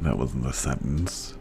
That wasn't the sentence.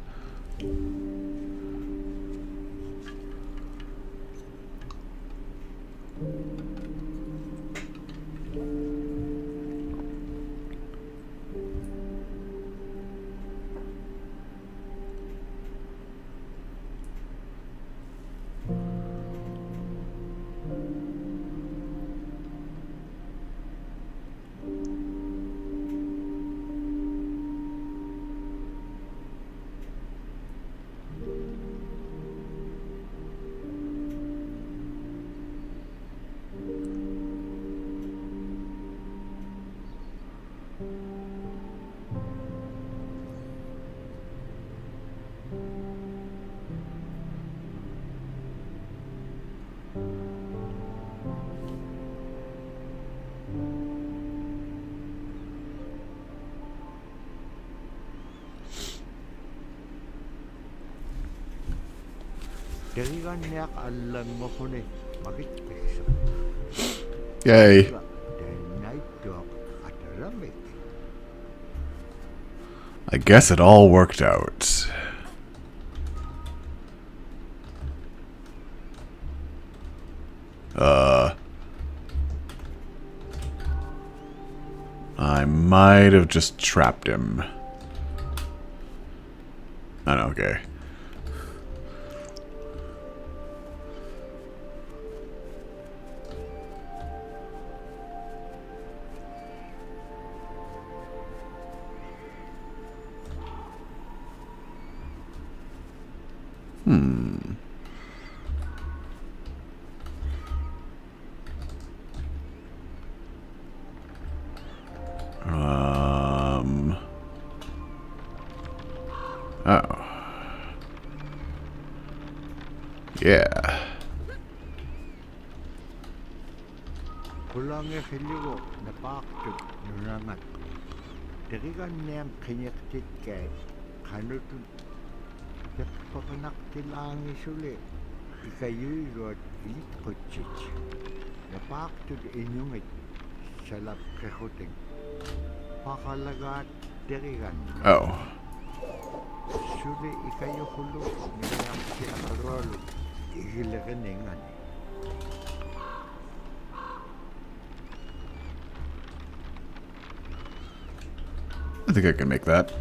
Yay. I guess it all worked out. I might have just trapped him. Oh, no, okay. Oh. Yeah. Oh. I think I can make that.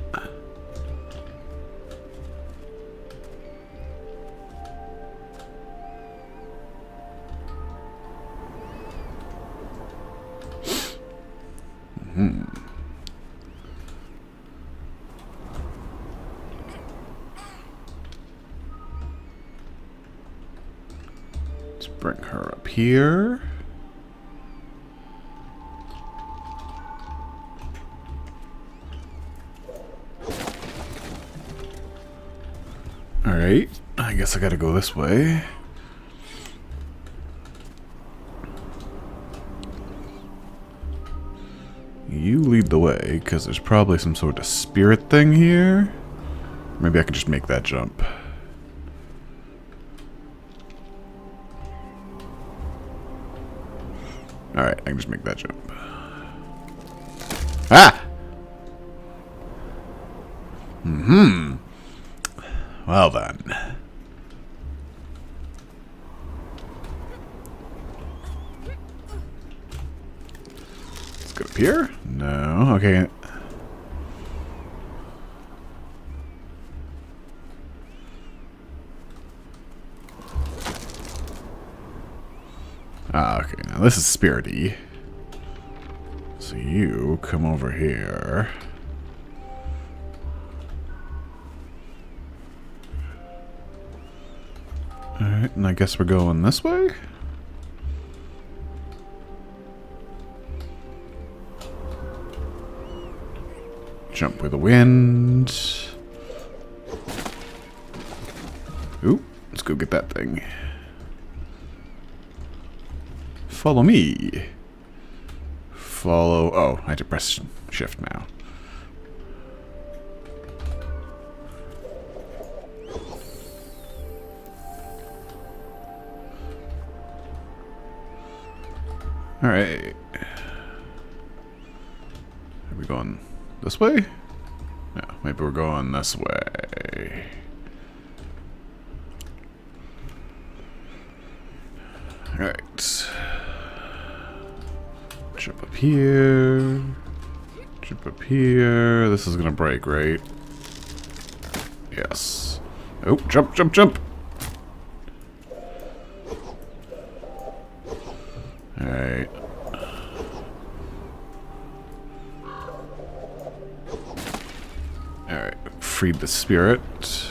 Let's bring her up here. Alright, I guess I gotta go this way. You lead the way, because there's probably some sort of spirit thing here. Maybe I could just make that jump. Alright, I can just make that jump. Ah! Well then. Let's go up here? No, okay. Ah, okay, now this is spirity. So you come over here. Alright, and I guess we're going this way? Jump with the wind. Ooh, let's go get that thing. Follow me. Follow. Oh, I had to press shift now. Alright. Are we going this way? No, maybe we're going this way. Alright. Jump up here. Jump up here. This is gonna break, right? Yes. Oh, jump, jump, jump! Alright. Alright. Freed the spirit.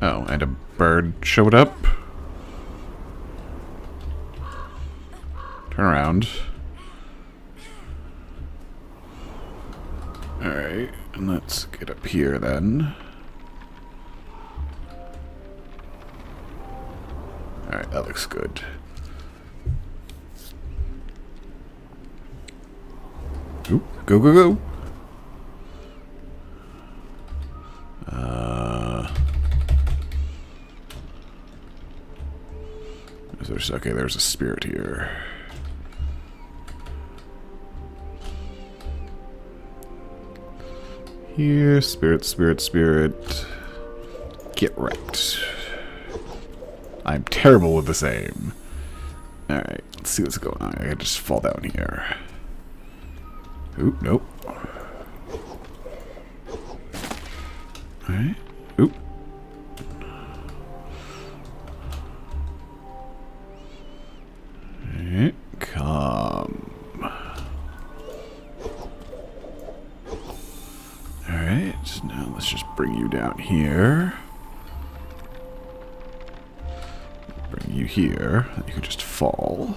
Oh, and a bird showed up. Turn around. Alright, and let's get up here then. Alright, that looks good. Oop, go, go, go! Okay, there's a spirit here. Here, spirit, spirit, spirit. Get wrecked. I'm terrible with this aim. Alright, let's see what's going on. I gotta just fall down here. Oop, nope. Alright. Oop. Alright, come. Alright, now let's just bring you down here. Bring you here. You can just fall.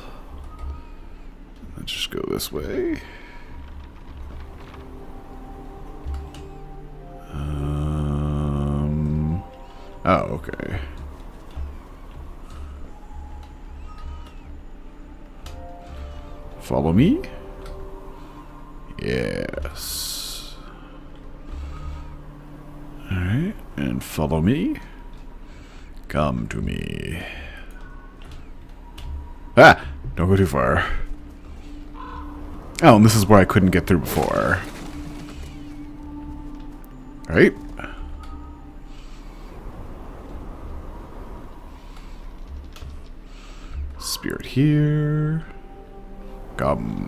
Let's just go this way. Oh, okay. Follow me? Yes. Alright, and follow me. Come to me. Ah! Don't go too far. Oh, and this is where I couldn't get through before. Right? Spirit here. Come.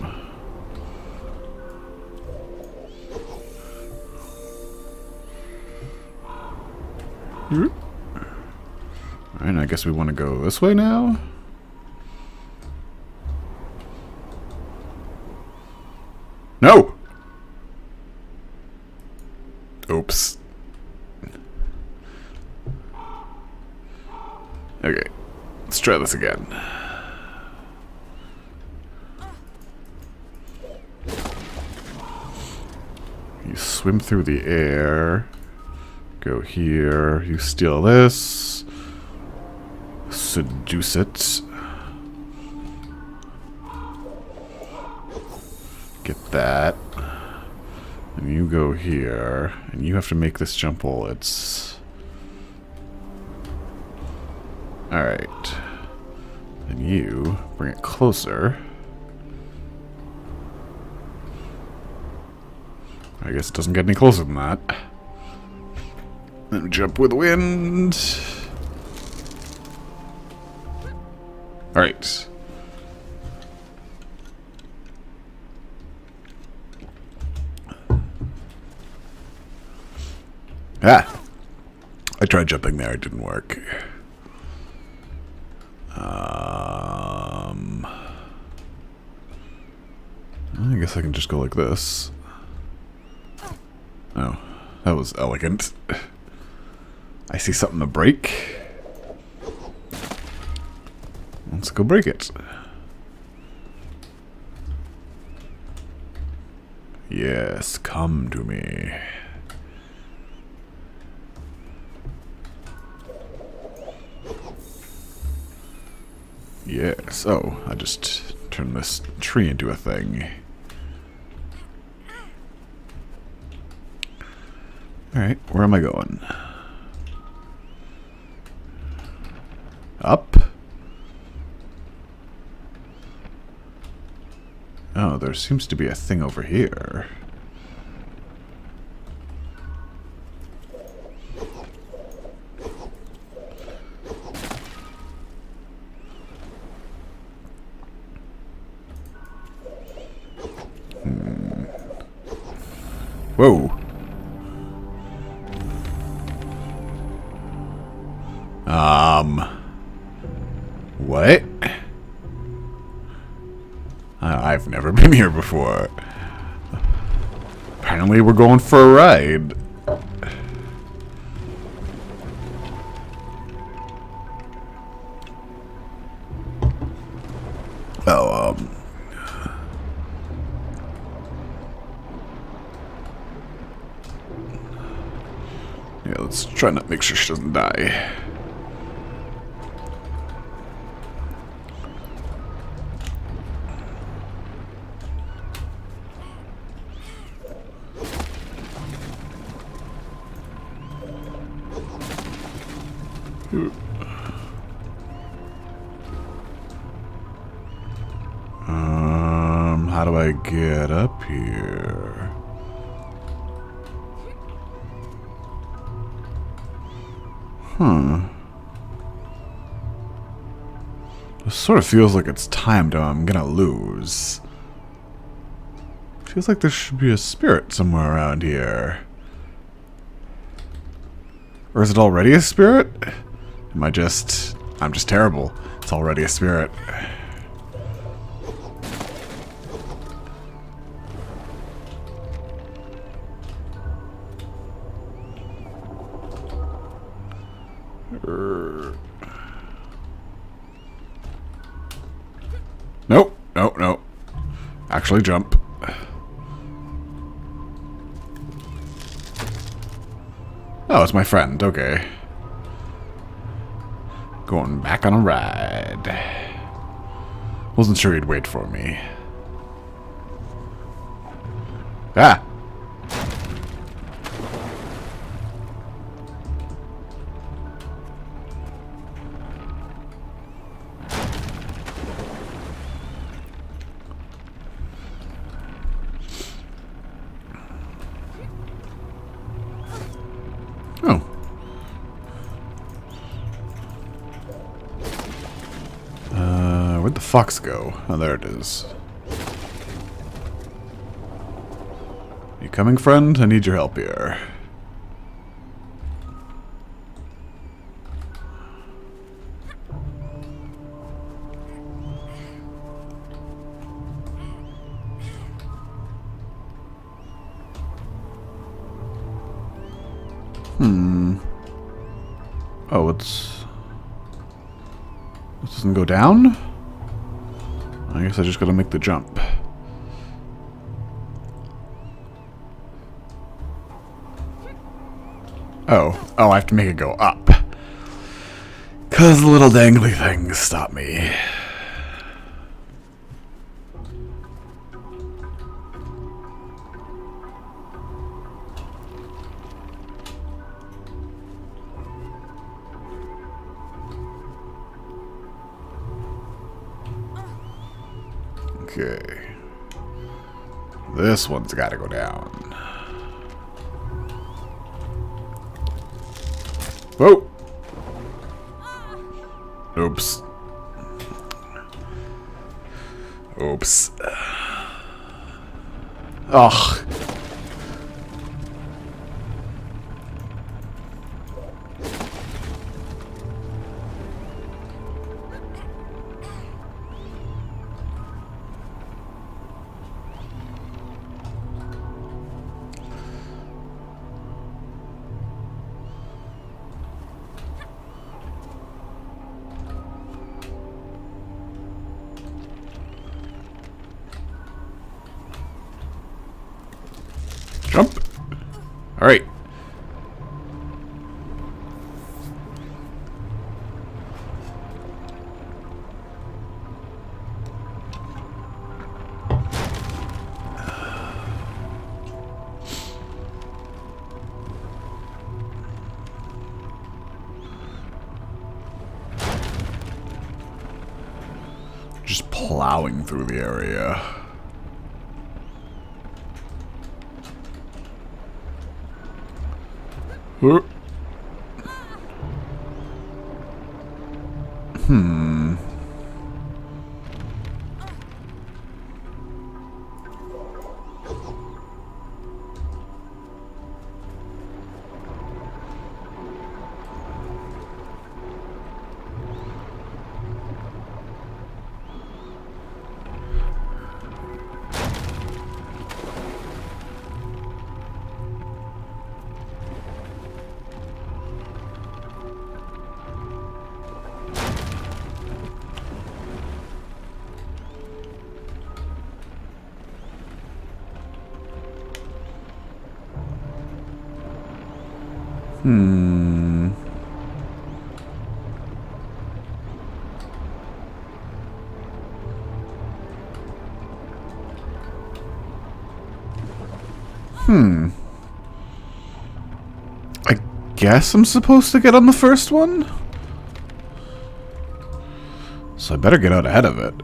Alright, I guess we want to go this way now. No! Oops. Okay, let's try this again. You swim through the air. Go here. You steal this. Seduce it. Get that. And you go here. And you have to make this jump while it's... Alright. And you bring it closer. I guess it doesn't get any closer than that. Then jump with the wind. Alright. Ah! I tried jumping there, it didn't work. I guess I can just go like this. Oh, that was elegant. I see something to break. Let's go break it. Yes, come to me. Yes. Oh, I just turned this tree into a thing. Alright, where am I going? Up? Oh, there seems to be a thing over here. Whoa. What? I've never been here before. Apparently we're going for a ride. Oh, yeah, let's try not make sure she doesn't die. How do I get up here? This sort of feels like it's timed. I'm gonna lose. Feels like there should be a spirit somewhere around here. Or is it already a spirit? I'm just terrible. It's already a spirit. Nope, nope, nope. Actually jump. Oh, it's my friend. Okay. Going back on a ride. Wasn't sure he'd wait for me. Ah! Oh. Where'd the fox go? Oh, there it is. You coming, friend? I need your help here. Oh, it's... This doesn't go down? I guess I just gotta make the jump. Oh. Oh, I have to make it go up. 'Cause the little dangly things stop me. Okay. This one's gotta go down. Whoa! Oops. Oops. Ugh. Jump. All right. Just plowing through the area. Hmm. Hmm. I guess I'm supposed to get on the first one? So I better get out ahead of it.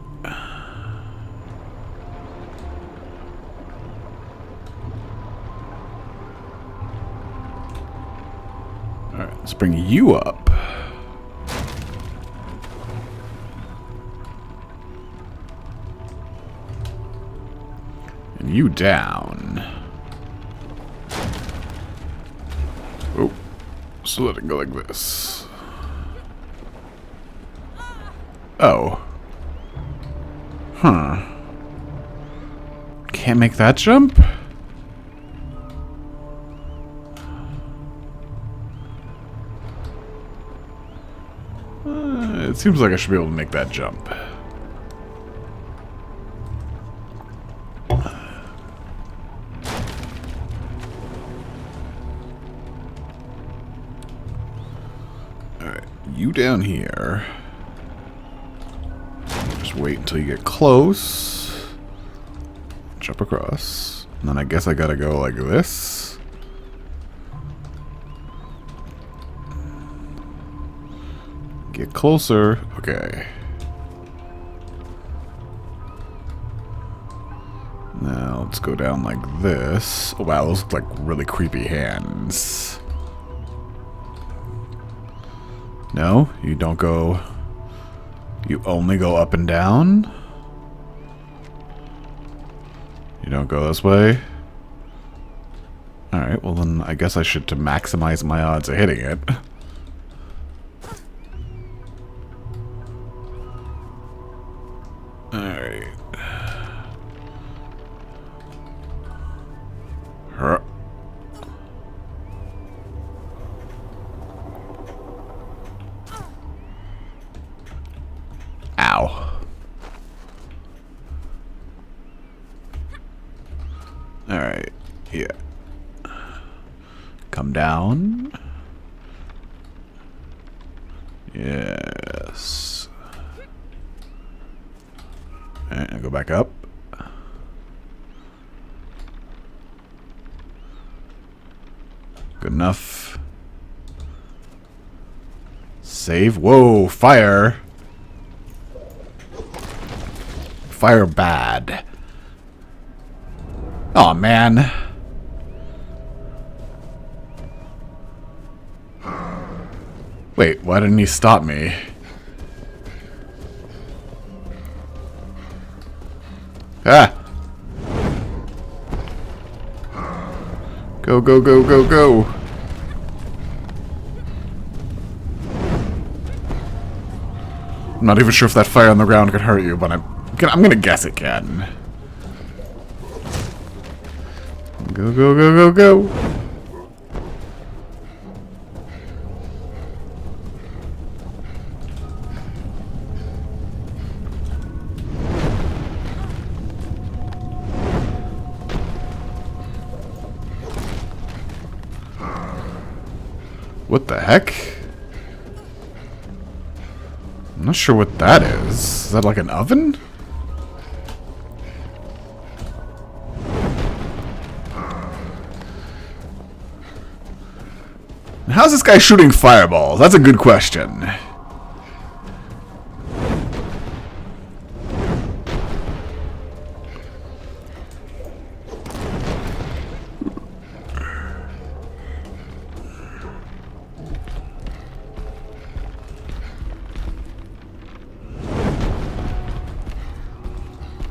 Alright, let's bring you up. And you down. Oh, so let it go like this. Oh. Huh. Can't make that jump? It seems like I should be able to make that jump. Alright, you down here. Just wait until you get close. Jump across. And then I guess I gotta go like this. Get closer. Okay. Now let's go down like this. Oh, wow, those look like really creepy hands. No, you don't go. You only go up and down? You don't go this way? Alright, well then I guess I should to maximize my odds of hitting it. Alright. Ow. Alright, yeah. Come down. Yes. Alright, now go back up. Good enough. Save. Whoa, fire. Fire bad. Oh man. Wait, why didn't he stop me? Ah! Go, go, go, go, go! I'm not even sure if that fire on the ground could hurt you, but I'm gonna guess it can. Go, go, go, go, go! What the heck? I'm not sure what that is. Is that like an oven? How's this guy shooting fireballs? That's a good question.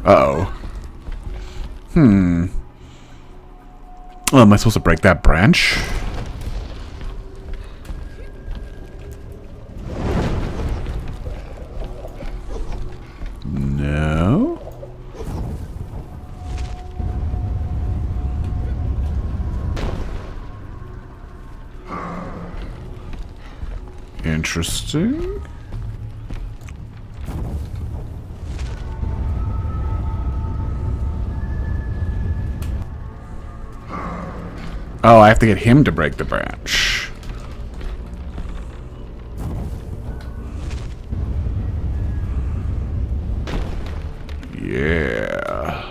Uh-oh. Oh, am I supposed to break that branch? No. Interesting. Oh, I have to get him to break the branch. Yeah.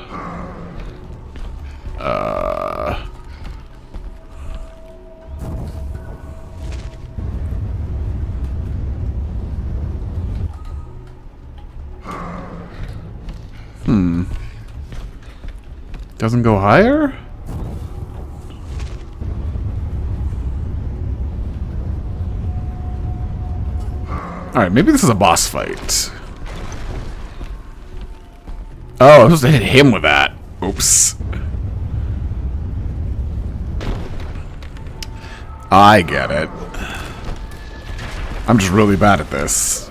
Doesn't go higher? Alright, maybe this is a boss fight. Oh, I'm supposed to hit him with that. Oops. I get it. I'm just really bad at this.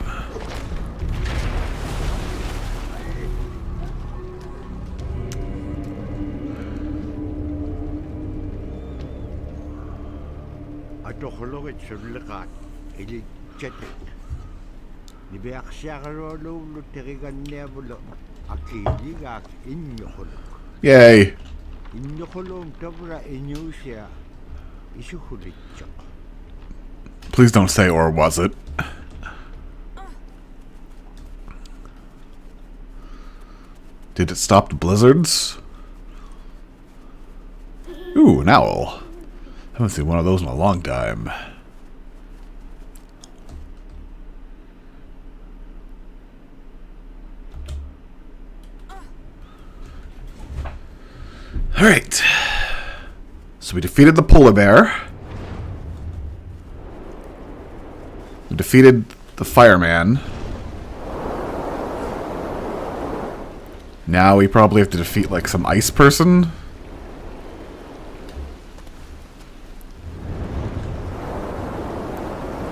Yay. Please don't say, or was it? Did it stop the blizzards? Ooh, an owl. I haven't seen one of those in a long time. Alright. So we defeated the polar bear. We defeated the fireman. Now we probably have to defeat like some ice person.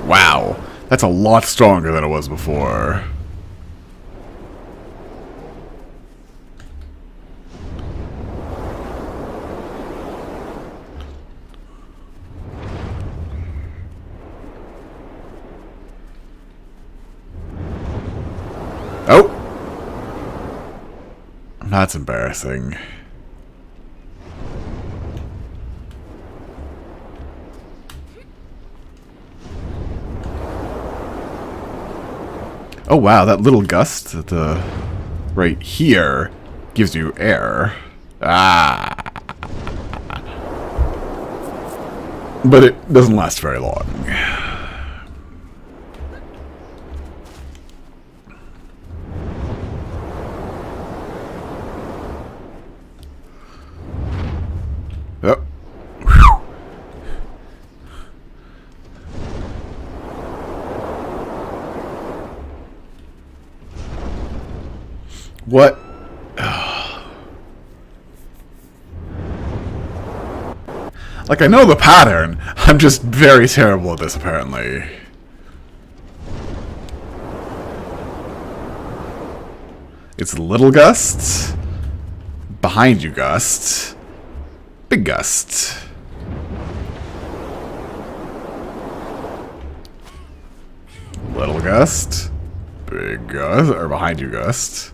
Wow. That's a lot stronger than it was before. Oh! That's embarrassing. Oh wow, that little gust at the right here gives you air. Ah! But it doesn't last very long. Oh. What? Like, I know the pattern. I'm just very terrible at this, apparently. It's little gusts. Behind you gust. Big gust. Little gust. Big gust. Or behind you gust.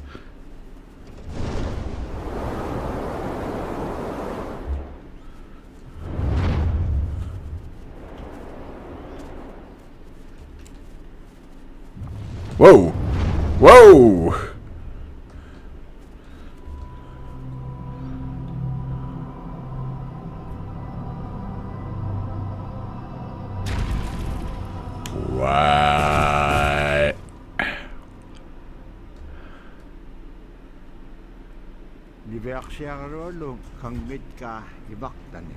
Whoa! Whoa! What? Diversjärolo kangmitka ibaktane.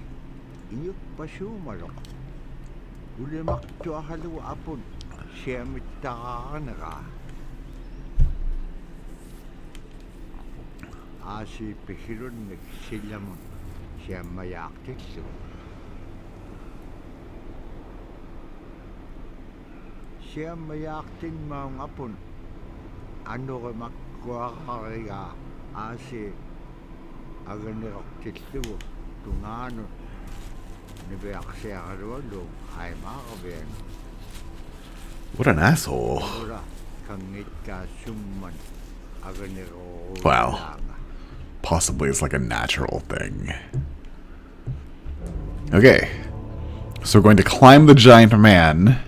Inyuk pasumarok. Ulemak tuahalu apun. Siamittaanera. Asi pikirun nagsilam siya mayaktik so. Siya mayaktin maong apon. Ano ka magkuha asi aganirok titlo tungano nibeyak siya karwalo ay makabiyan. What an asshole. Ora kangit ka summan aganiro. Wow. Possibly it's like a natural thing. Okay. So we're going to climb the giant man.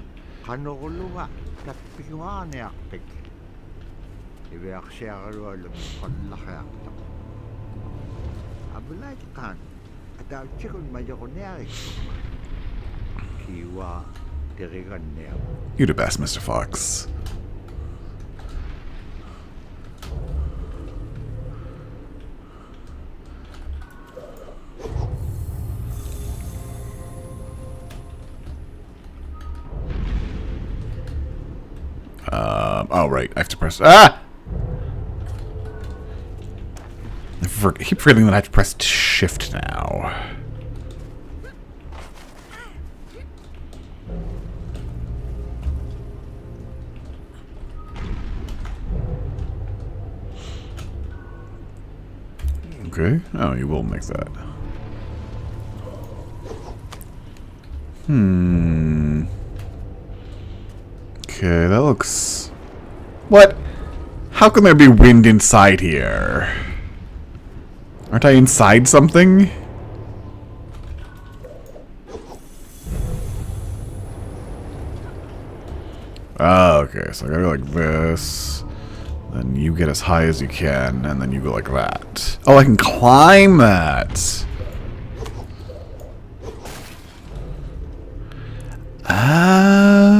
Kano ko luwa, tapikuha ni akpik. Ibeyak siya karwalo panlakak. Abulay kan, at ang chikon mayo ko niya. Kiwa, tirigan niya. You the best, Mr. Fox. Oh, right. I have to press... Ah! I keep forgetting that I have to press shift now. Okay. Oh, you will make that. Okay, that looks... What? How can there be wind inside here? Aren't I inside something? Oh, okay, so I gotta go like this. Then you get as high as you can, and then you go like that. Oh, I can climb that! Oh.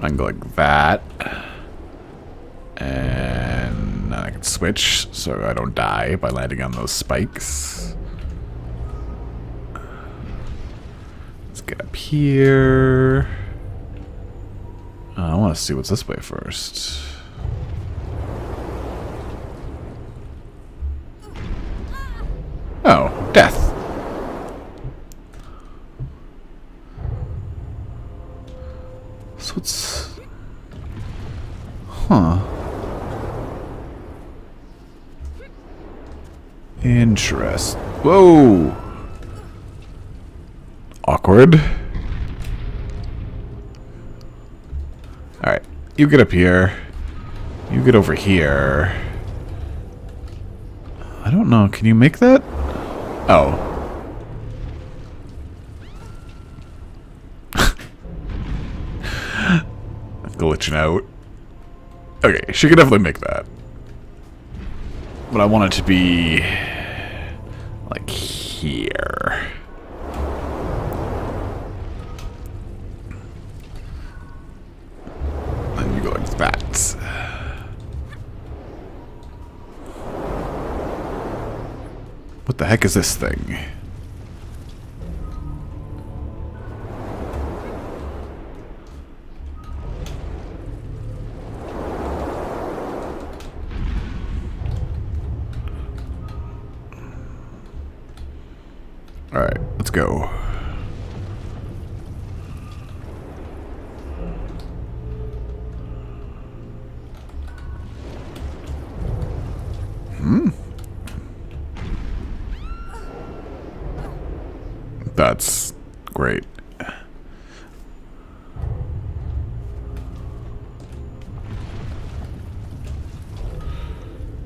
I can go like that. And then I can switch so I don't die by landing on those spikes. Let's get up here. I want to see what's this way first. Oh, death. So it's... Huh. Interest. Whoa! Awkward. Alright, you get up here. You get over here. I don't know, can you make that? Oh. Glitching out. Okay, she could definitely make that. But I want it to be... like here. And you go like that. What the heck is this thing? Alright, let's go. That's great.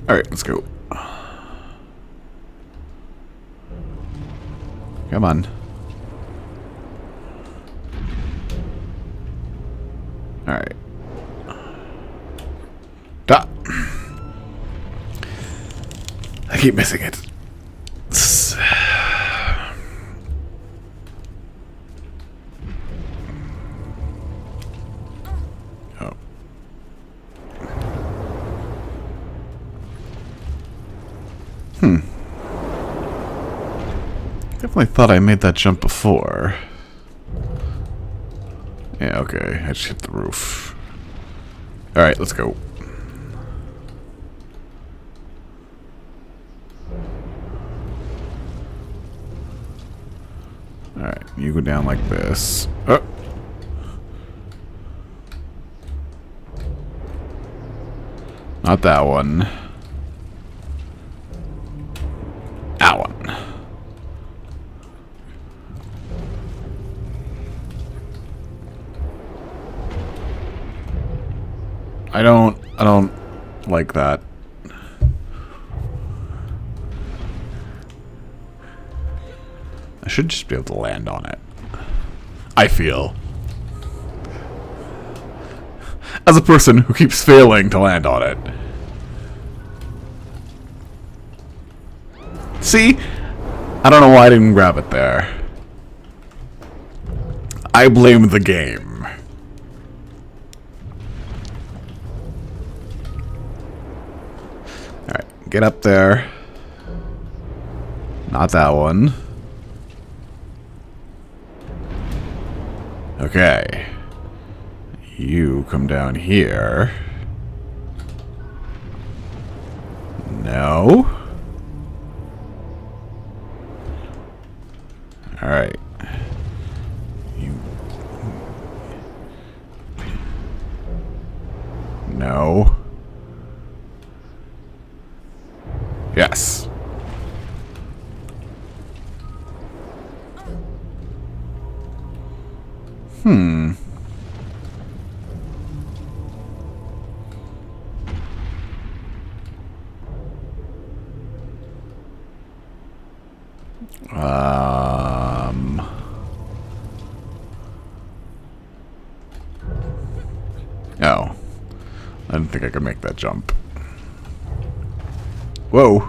Alright, let's go. Come on. Alright. Stop. I keep missing it. Oh. Definitely thought I made that jump before. Yeah, okay. I just hit the roof. Alright, let's go. Alright, you go down like this. Oh. Not that one. That one. I don't like that. I should just be able to land on it. I feel. As a person who keeps failing to land on it. See? I don't know why I didn't grab it there. I blame the game. Alright, get up there. Not that one. Okay. You come down here. No. Alright. You. No. Yes. Hmm. Oh. I didn't think I could make that jump. Whoa.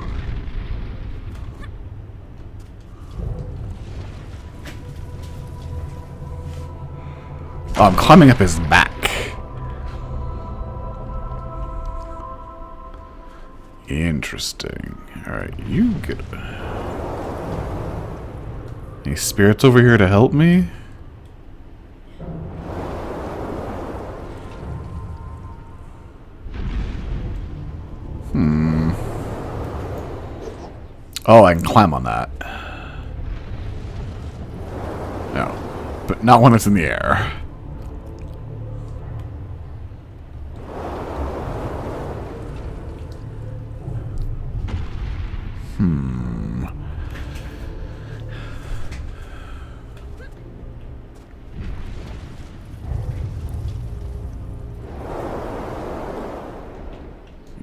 Oh, I'm climbing up his back. Interesting. Alright, you get... Any spirits over here to help me? Oh, I can climb on that. No. But not when it's in the air.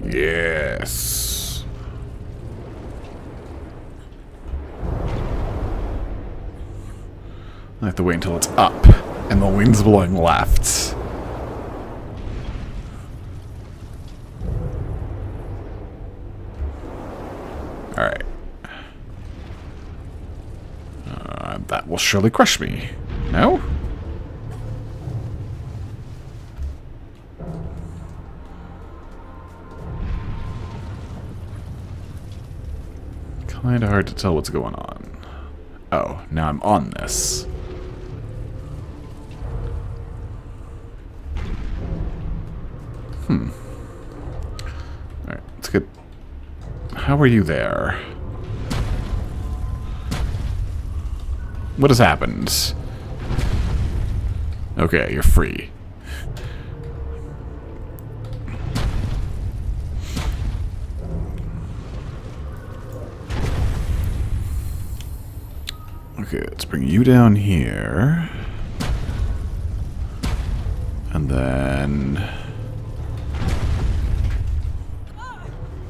Yes. I have to wait until it's up and the wind's blowing left. Alright. That will surely crush me. No? Kinda hard to tell what's going on. Oh, now I'm on this. Alright, let's get... How are you there? What has happened? Okay, you're free. Okay, let's bring you down here. And then...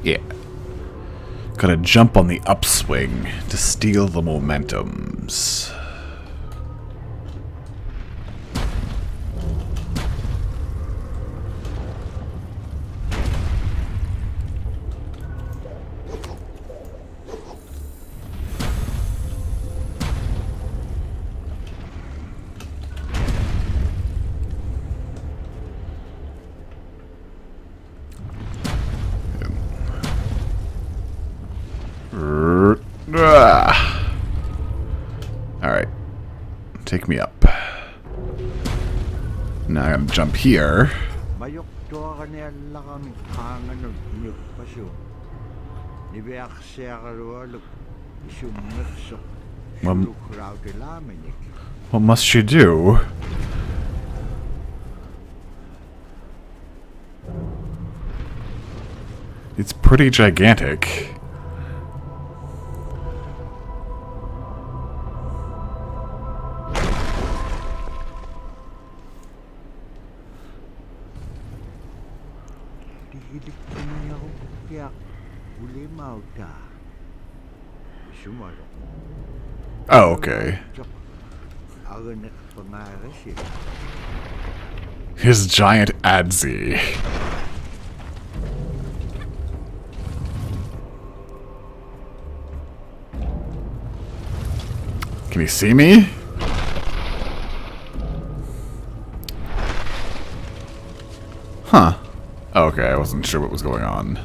Yeah. Gotta jump on the upswing to steal the momentums. Alright. Take me up. Now I gotta jump here. Mayok to ka niya lakang hangan ng inyok paso. Nibiyak siya karualok. Isumitsok. Sulokraw de lamenik. What must she do? It's pretty gigantic. Hilik ko na ako kaya ulimaw ta. Sumarok. Oh, okay. Aganak pangarasi. His giant adze. Can he see me? Huh. Okay, I wasn't sure what was going on.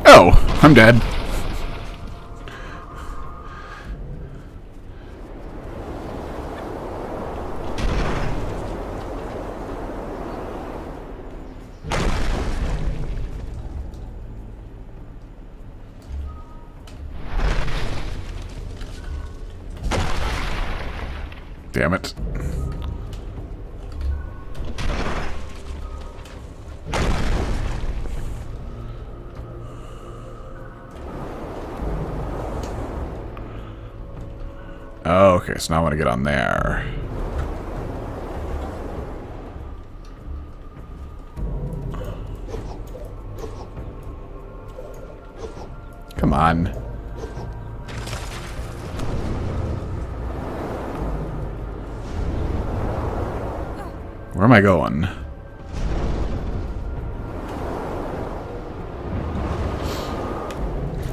Oh, I'm dead. Damn it. Oh, okay, so now I want to get on there. Come on. Where am I going?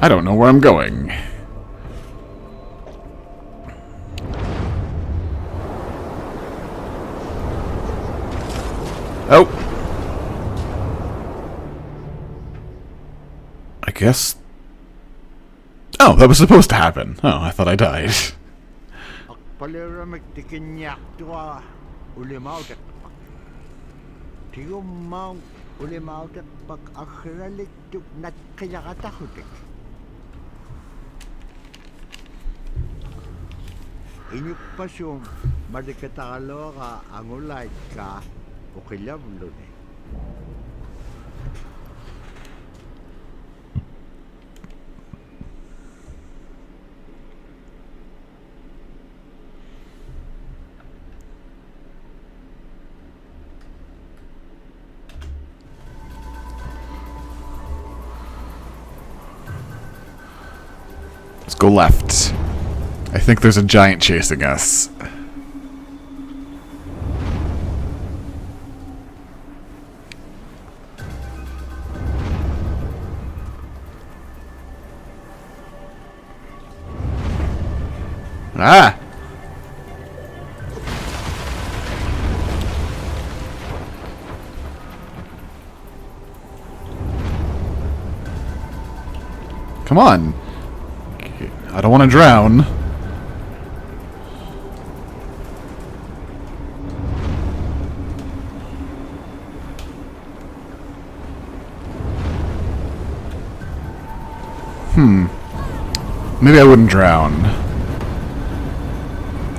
I don't know where I'm going. Oh! I guess... Oh, that was supposed to happen. Oh, I thought I died. Akpalera magtikinyak tuwa ulimaw tak pak. Tiyumaw ulimaw tak pak akralik tuk nat kaya katahutik. Inyuk pasyung madikatakalo ka ang ulay ka o kilablo ni. Let's go left. I think there's a giant chasing us. Ah! Come on. I don't want to drown. Maybe I wouldn't drown.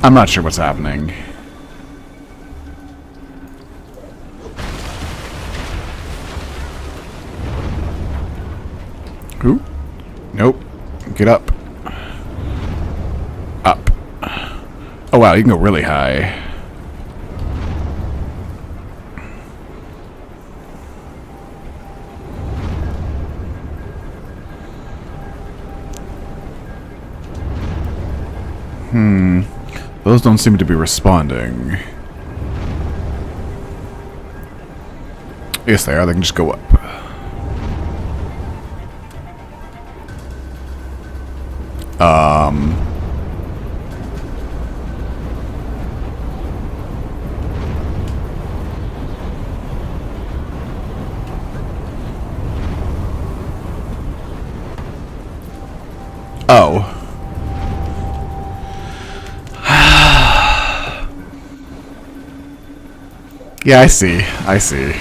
I'm not sure what's happening. Who? Nope. Get up. Up. Oh wow, you can go really high. Those don't seem to be responding. Yes, they are. They can just go up. Yeah, I see. I see.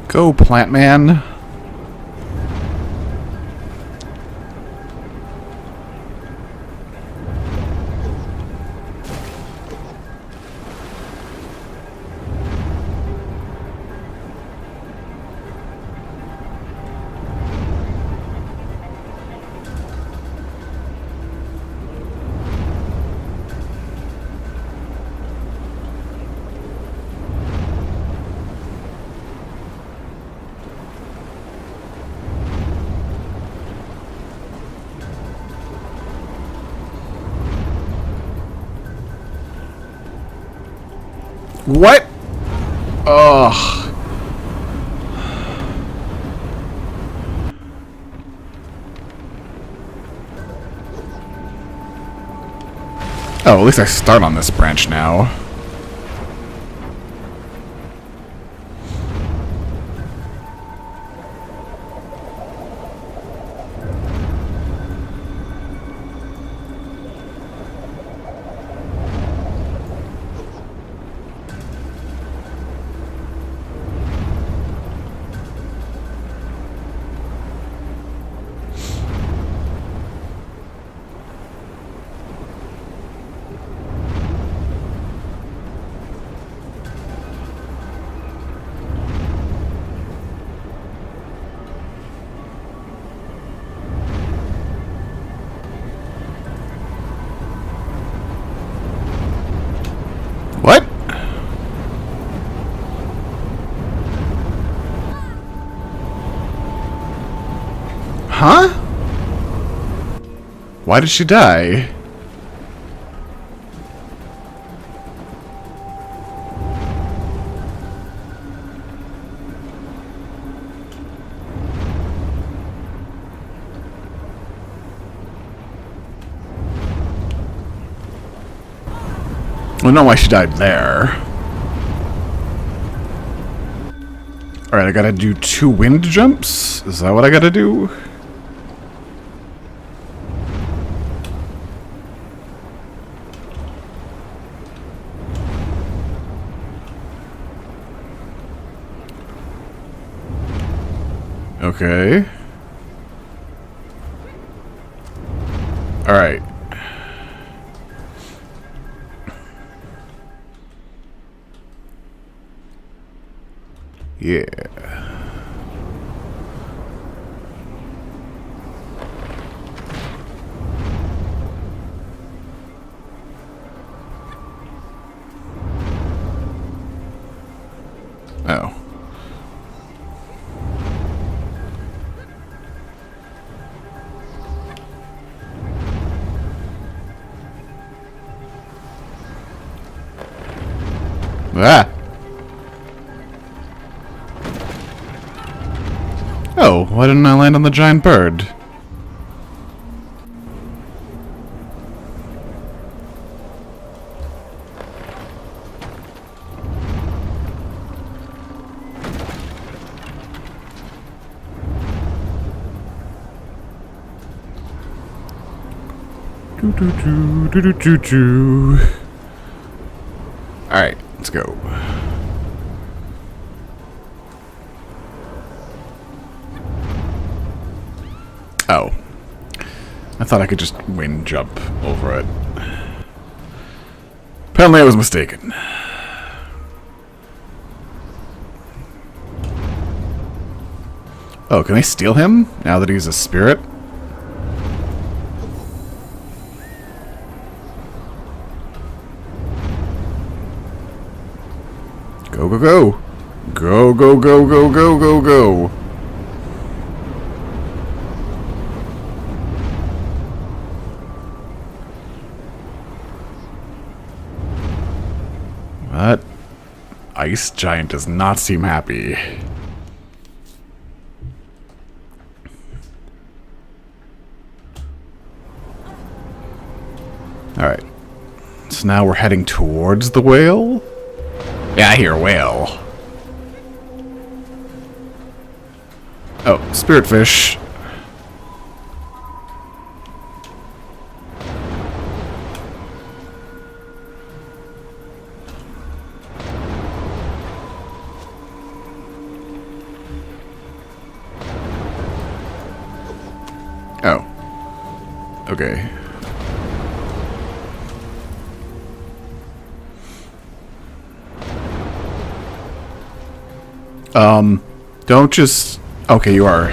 Go, plant man. What? Ugh. Oh, at least I start on this branch now. What? Huh? Why did she die? I don't know why she died there. Alright, I gotta do 2 wind jumps? Is that what I gotta do? Okay. Alright. Yeah. Oh. Ah! Oh, why didn't I land on the giant bird? Do do do do do do do. All right, let's go. Oh. I thought I could just wind jump over it. Apparently I was mistaken. Oh, can I steal him now that he's a spirit? Go, go, go. Go, go, go, go, go, go, go. That ice giant does not seem happy. Alright. So now we're heading towards the whale? Yeah, I hear a whale. Oh, spirit fish. Oh. Okay. Don't just... Okay, you are.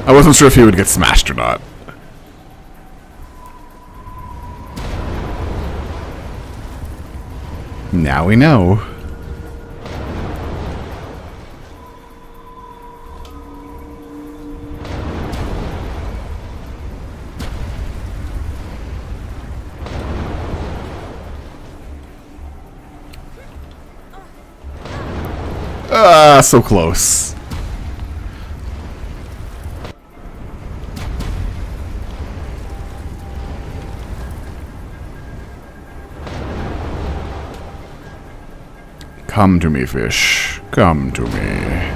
I wasn't sure if he would get smashed or not. Now we know. Ah, so close. Come to me, fish. Come to me.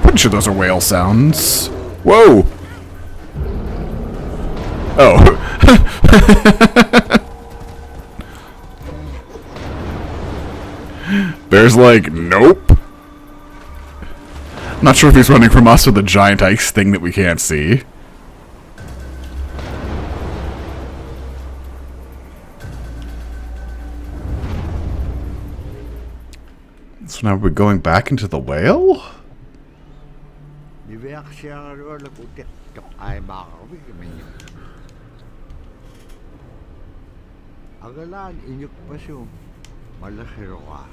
Pretty sure those are whale sounds. Whoa! Oh. Bear's like, nope. Not sure if he's running from us or the giant ice thing that we can't see. So now we're going back into the whale? Agalaan inyok pasyo malahiro ka.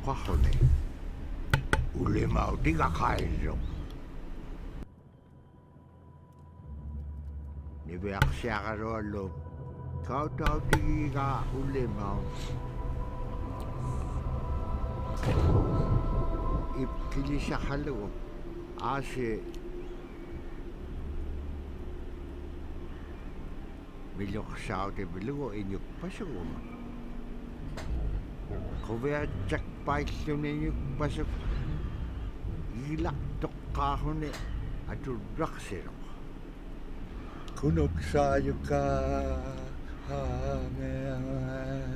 Kakone. Ulimaw di ka kayo. Nibiyak siya ka rolo. Kau tau di ka ulimaw. Ipkili siya halo. Ase Milok sao de bilugo inyok pasok. Kaya check bike yun inyok pasok. Ilak tok kahon eh. Ato draksero. Kunok sayo ka hangin.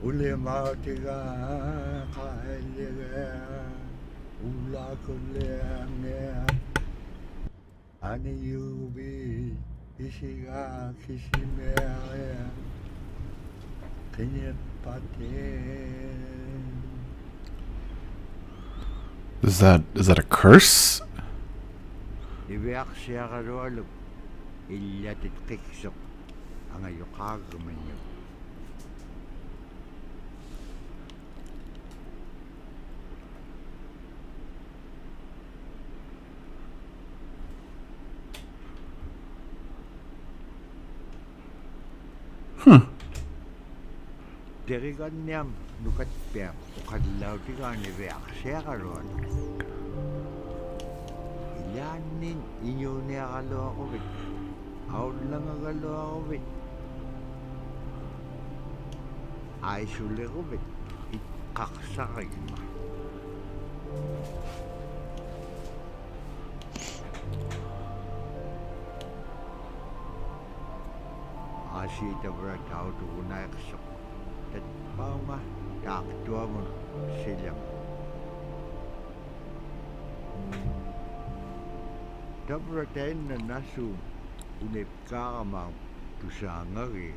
Uli mautiga kailiga. Ula kuleng. Ani yubi. Kisima Is that a curse? Iwiak siya karolo. Ilyatit kiksok. Ang ayokagaman niyo. Derigan niyam, nukat piyam, ukadlaw tiga ni Beak siya karon. Ilanin, inyo niya kalo ako bit. Out lang ang kalo ako bit. Ay suli ko bit. Ikaksakay ma. Asita bra tao tunay kasok. At paunga, taktua mo sila. Tabraten na nasu unip karamang tusangariya.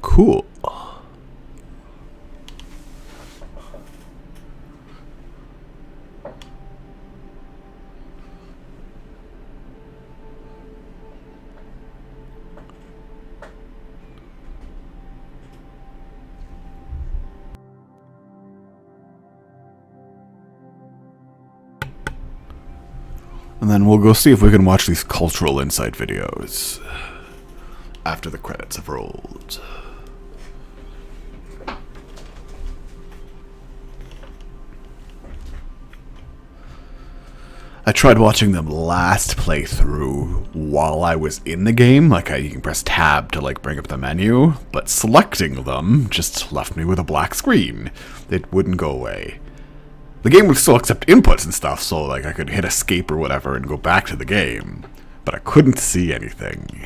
Cool. And then we'll go see if we can watch these cultural insight videos after the credits have rolled. I tried watching them last playthrough while I was in the game. Like, you can press tab to, like, bring up the menu, but selecting them just left me with a black screen. It wouldn't go away. The game would still accept inputs and stuff, so, like, I could hit escape or whatever and go back to the game, but I couldn't see anything.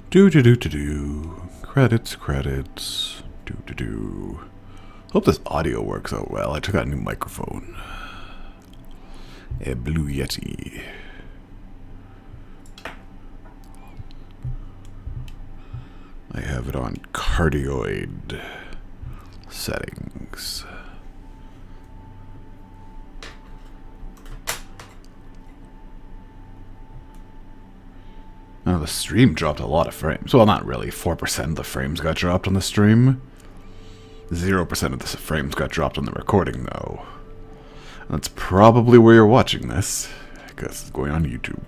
Do. Credits. Do. Hope this audio works out well. I took out a new microphone. A Blue Yeti. I have it on cardioid settings. Now the stream dropped a lot of frames. Well, not really. 4% of the frames got dropped on the stream. 0% of the frames got dropped on the recording, though. That's probably where you're watching this, because it's going on YouTube.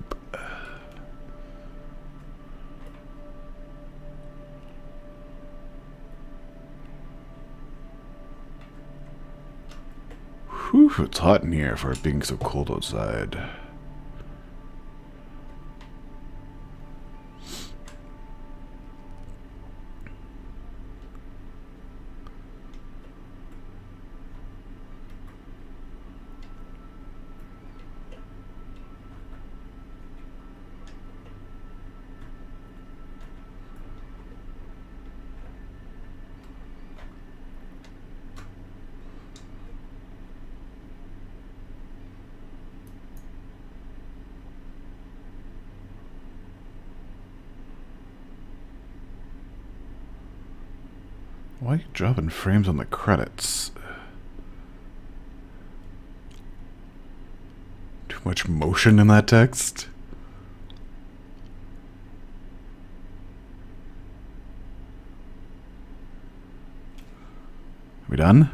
Whew, it's hot in here for it being so cold outside. Why are you dropping frames on the credits? Too much motion in that text? Are we done?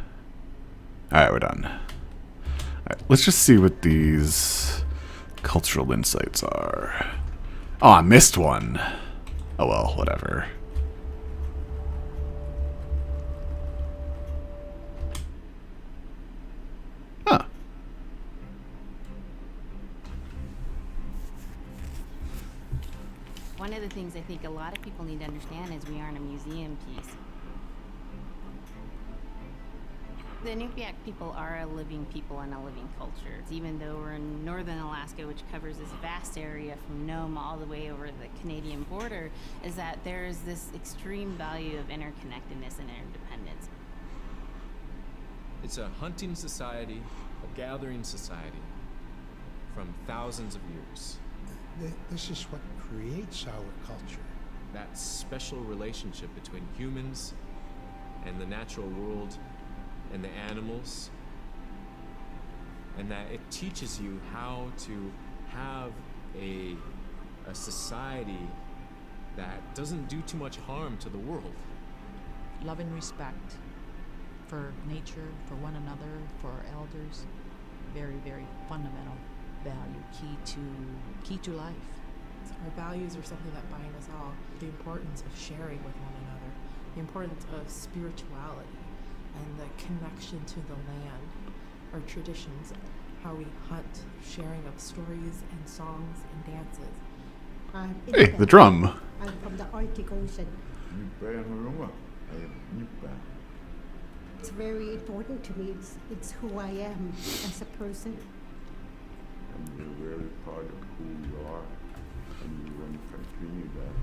Alright, we're done. Alright, let's just see what these cultural insights are. Oh, I missed one. Oh well, whatever. Huh. One of the things I think a lot of people need to understand is we aren't a museum piece. The Inupiaq people are a living people and a living culture. Even though we're in northern Alaska, which covers this vast area from Nome all the way over the Canadian border, is that there is this extreme value of interconnectedness and interdependence. It's a hunting society, a gathering society from thousands of years. This is what creates our culture. That special relationship between humans and the natural world and the animals, and that it teaches you how to have a society that doesn't do too much harm to the world. Love and respect for nature, for one another, for our elders. Very, very fundamental value, key to life. Our values are something that bind us all. The importance of sharing with one another, the importance of spirituality, and the connection to the land, our traditions, how we hunt, sharing of stories and songs and dances. Hey, the drum. I'm from the Arctic Ocean. It's very important to me. It's who I am as a person. And you're really proud of who you are, and you want to continue that.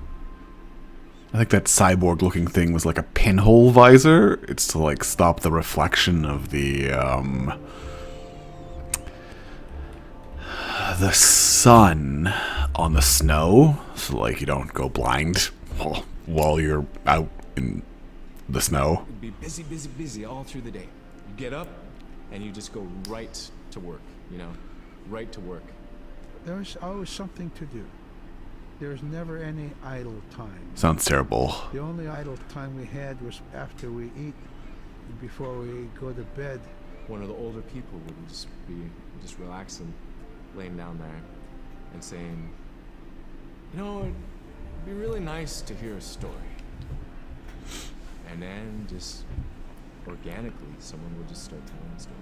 I think that cyborg-looking thing was like a pinhole visor. It's to like stop the reflection of the sun on the snow, so like you don't go blind while you're out in the snow. You'd be busy, busy, busy all through the day. You get up and you just go right to work, you know, right to work. There's always something to do. There's never any idle time. Sounds terrible. The only idle time we had was after we eat, before we go to bed. One of the older people would just be relaxing, laying down there and saying, you know, it'd be really nice to hear a story. And then just organically, someone would just start telling a story.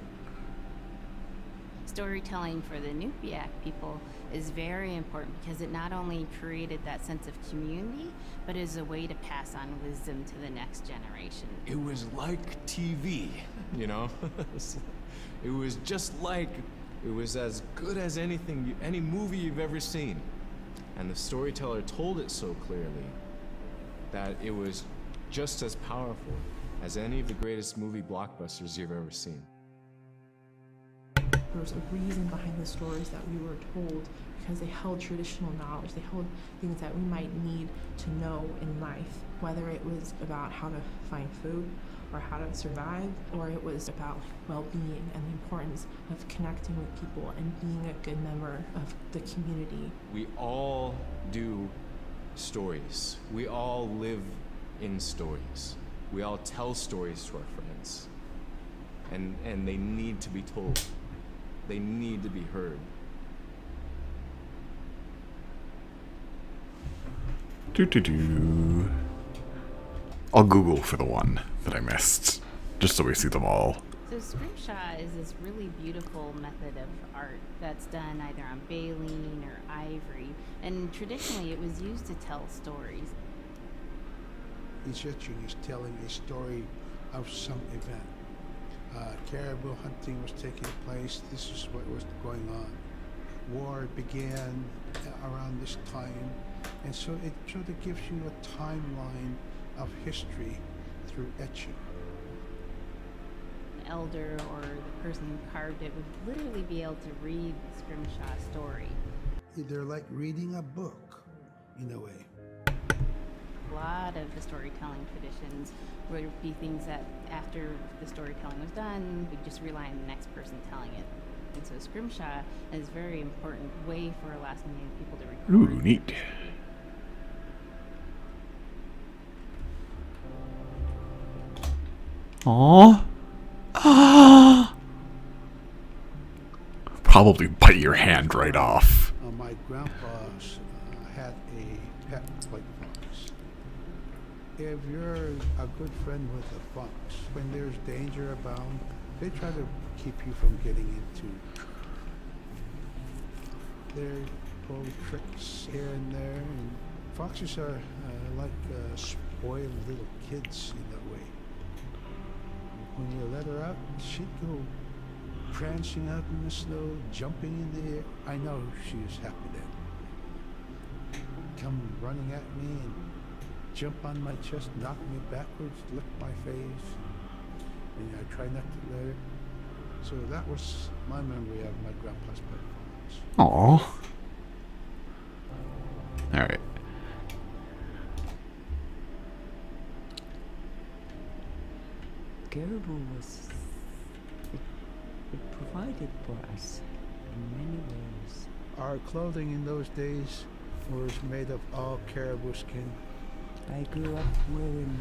Storytelling for the Inupiaq people is very important because it not only created that sense of community, but is a way to pass on wisdom to the next generation. It was like TV, you know? It was just like, it was as good as anything, any movie you've ever seen. And the storyteller told it so clearly that it was just as powerful as any of the greatest movie blockbusters you've ever seen. There was a reason behind the stories that we were told because they held traditional knowledge. They held things that we might need to know in life, whether it was about how to find food or how to survive, or it was about well-being and the importance of connecting with people and being a good member of the community. We all do stories. We all live in stories. We all tell stories to our friends. And they need to be told. They need to be heard. I'll Google for the one that I missed, just so we see them all. So scrimshaw is this really beautiful method of art that's done either on baleen or ivory, and traditionally it was used to tell stories. Each etching is telling a story of some event. Caribou hunting was taking place. This is what was going on. War began around this time, and so it sort of gives you a timeline of history through etching. An elder or the person who carved it would literally be able to read the scrimshaw story. They're like reading a book, in a way. A lot lot of the storytelling traditions would be things that after the storytelling was done, we just rely on the next person telling it. And so scrimshaw is a very important way for Alaskan Native people to record. Ooh, neat. Aww. Ah. Probably bite your hand right off. My grandpa had a pet white fox. If you're a good friend with a fox, when there's danger abound, they try to keep you from getting into their little tricks here and there. And foxes are like spoiled little kids in that way. When you let her out, she'd go prancing out in the snow, jumping in the air. I know she was happy then. Come running at me and jump on my chest, knock me backwards, lick my face. And I try not to let her. So that was my memory of my grandpa's pet fox. Aww. Alright. Caribou was it provided for us in many ways. Our clothing in those days was made of all caribou skin. I grew up wearing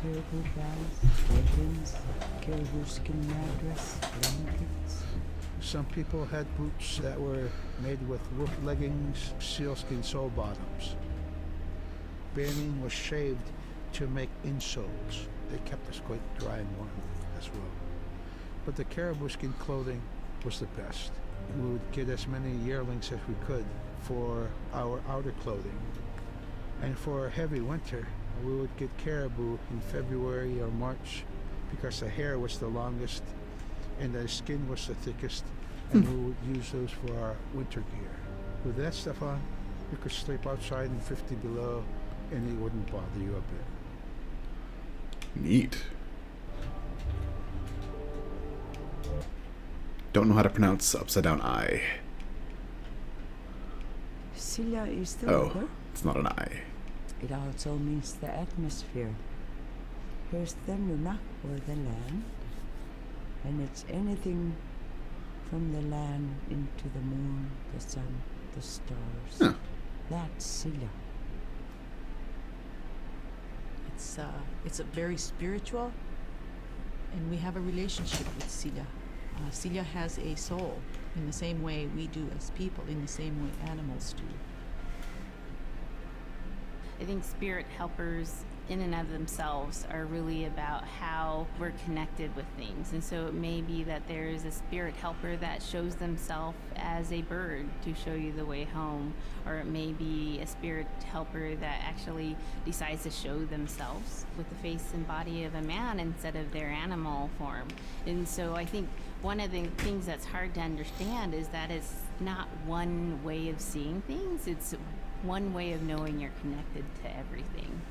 caribou bells, leggings, caribou skin mattress, blankets. Some people had boots that were made with wolf leggings, sealskin sole bottoms. Baleen was shaved to make insoles. They kept us quite dry and warm as well. But the caribou skin clothing was the best. We would get as many yearlings as we could for our outer clothing. And for a heavy winter, we would get caribou in February or March because the hair was the longest and the skin was the thickest, and we would use those for our winter gear. With that stuff on, you could sleep outside in 50 below and it wouldn't bother you a bit. Neat. Don't know how to pronounce upside down I. Celia is the Oh, weather. it's not an I. It also means the atmosphere. Here's the Nuna, or the land, and it's anything from the land into the moon, the sun, the stars. Huh. That's Celia. It's a very spiritual, and we have a relationship with Celia. Celia has a soul in the same way we do as people, in the same way animals do. I think spirit helpers in and of themselves are really about how we're connected with things. And so it may be that there is a spirit helper that shows themselves as a bird to show you the way home, or it may be a spirit helper that actually decides to show themselves with the face and body of a man instead of their animal form. And so I think one of the things that's hard to understand is that it's not one way of seeing things, it's one way of knowing you're connected to everything.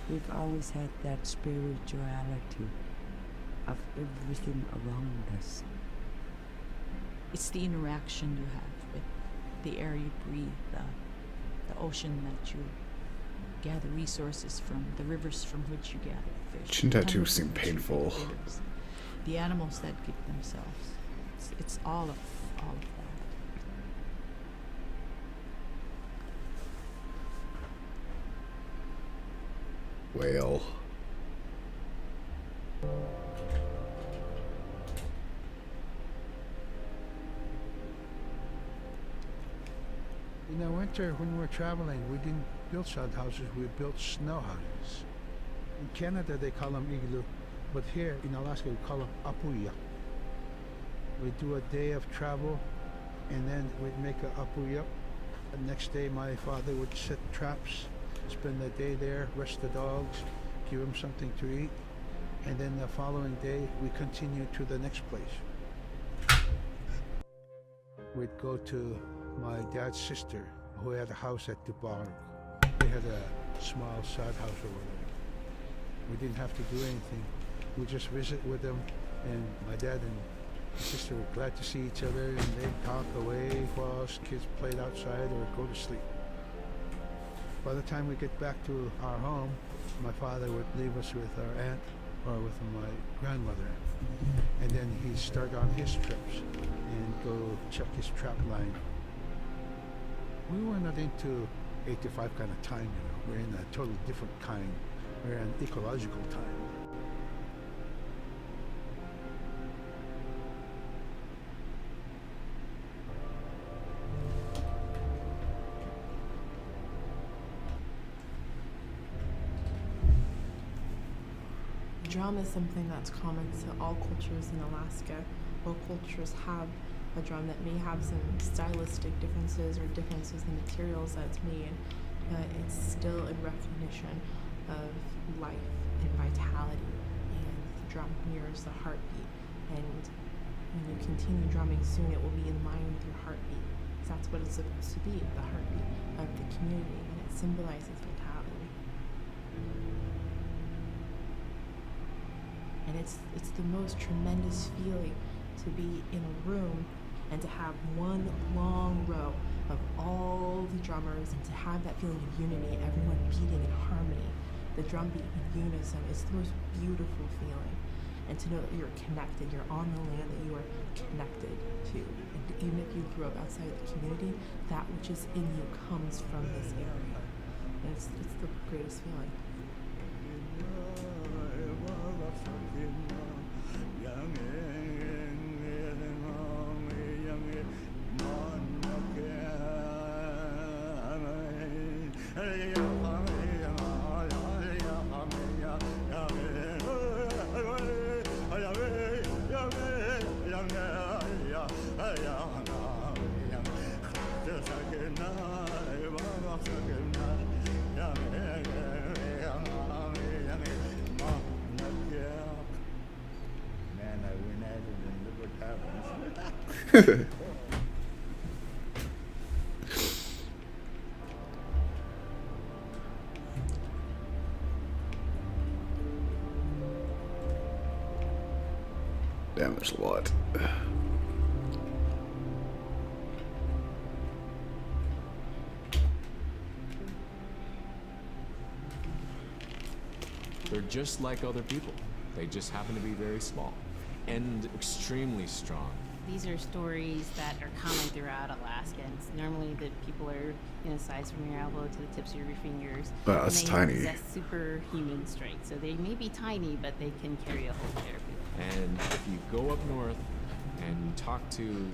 We've always had that spirituality of everything around us. It's the interaction you have with the air you breathe, the ocean that you gather resources from, the rivers from which you gather fish. Chin the tattoos tunnels seem in which you painful. dig rivers, the animals that give themselves. It's all of that. Whale. In the winter, when we were traveling, we didn't build sod houses, we built snow houses. In Canada, they call them igloo, but here in Alaska, we call them apuya. We do a day of travel, and then we'd make a apuya. The next day, my father would set traps, spend the day there, rest the dogs, give them something to eat, and then the following day, we continue to the next place. We'd go to my dad's sister, who had a house at Dubarg. They had a small sod house over there. We didn't have to do anything. We just visit with them, and my dad and my sister were glad to see each other, and they'd talk away while us kids played outside or go to sleep. By the time we get back to our home, my father would leave us with our aunt or with my grandmother. And then he'd start on his trips and go check his trap line. We were not into 8 to 5 kind of time, you know. We're in a totally different kind. We're in ecological time. Drum is something that's common to all cultures in Alaska. All cultures have a drum that may have some stylistic differences or differences in materials that it's made, but it's still in recognition of life and vitality. And the drum mirrors the heartbeat. And when you continue drumming, soon it will be in line with your heartbeat. Because that's what it's supposed to be, the heartbeat of the community, and it symbolizes vitality. And it's the most tremendous feeling to be in a room and to have one long row of all the drummers and to have that feeling of unity, everyone beating in harmony, the drum beat in unison. It's the most beautiful feeling. And to know that you're connected, you're on the land that you are connected to. And even if you grew up outside the community, that which is in you comes from this area. And it's the greatest feeling. Man, I win at it and look what happens. Damn, there's a lot. They're just like other people. They just happen to be very small and extremely strong. These are stories that are common throughout Alaska. And it's normally the people are, size from your elbow to the tips of your fingers. Wow, that's and they tiny. possess superhuman strength. So they may be tiny, but they can carry a whole pair of people. And if you go up north and you talk to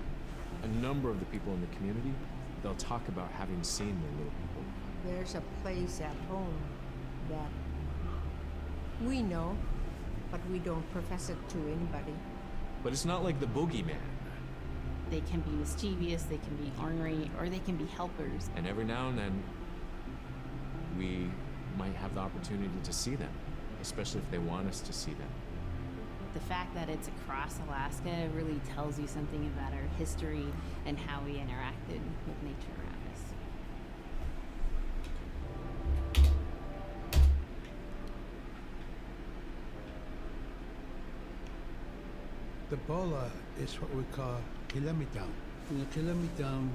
a number of the people in the community, they'll talk about having seen the little people. There's a place at home that we know, but we don't profess it to anybody. But it's not like the boogeyman. They can be mischievous, they can be ornery, or they can be helpers. And every now and then, we might have the opportunity to see them, especially if they want us to see them. The fact that it's across Alaska really tells you something about our history and how we interacted with nature around us. The bola is what we call kilamitam. And the kilamitam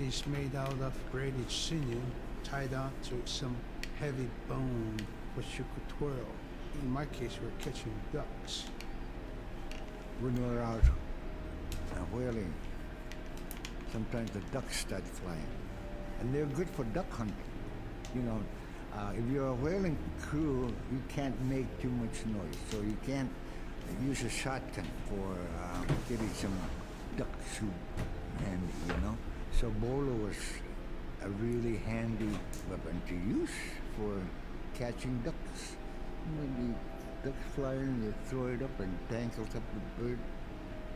is made out of braided sinew tied on to some heavy bone which you could twirl. In my case, we're catching ducks. When we're out whaling, sometimes the ducks start flying. And they're good for duck hunting. If you're a whaling crew, you can't make too much noise. So you can't use a shotgun for getting some duck soup handy, So bolo was a really handy weapon to use for catching ducks. Maybe ducks fly in, they throw it up and tangles up the bird,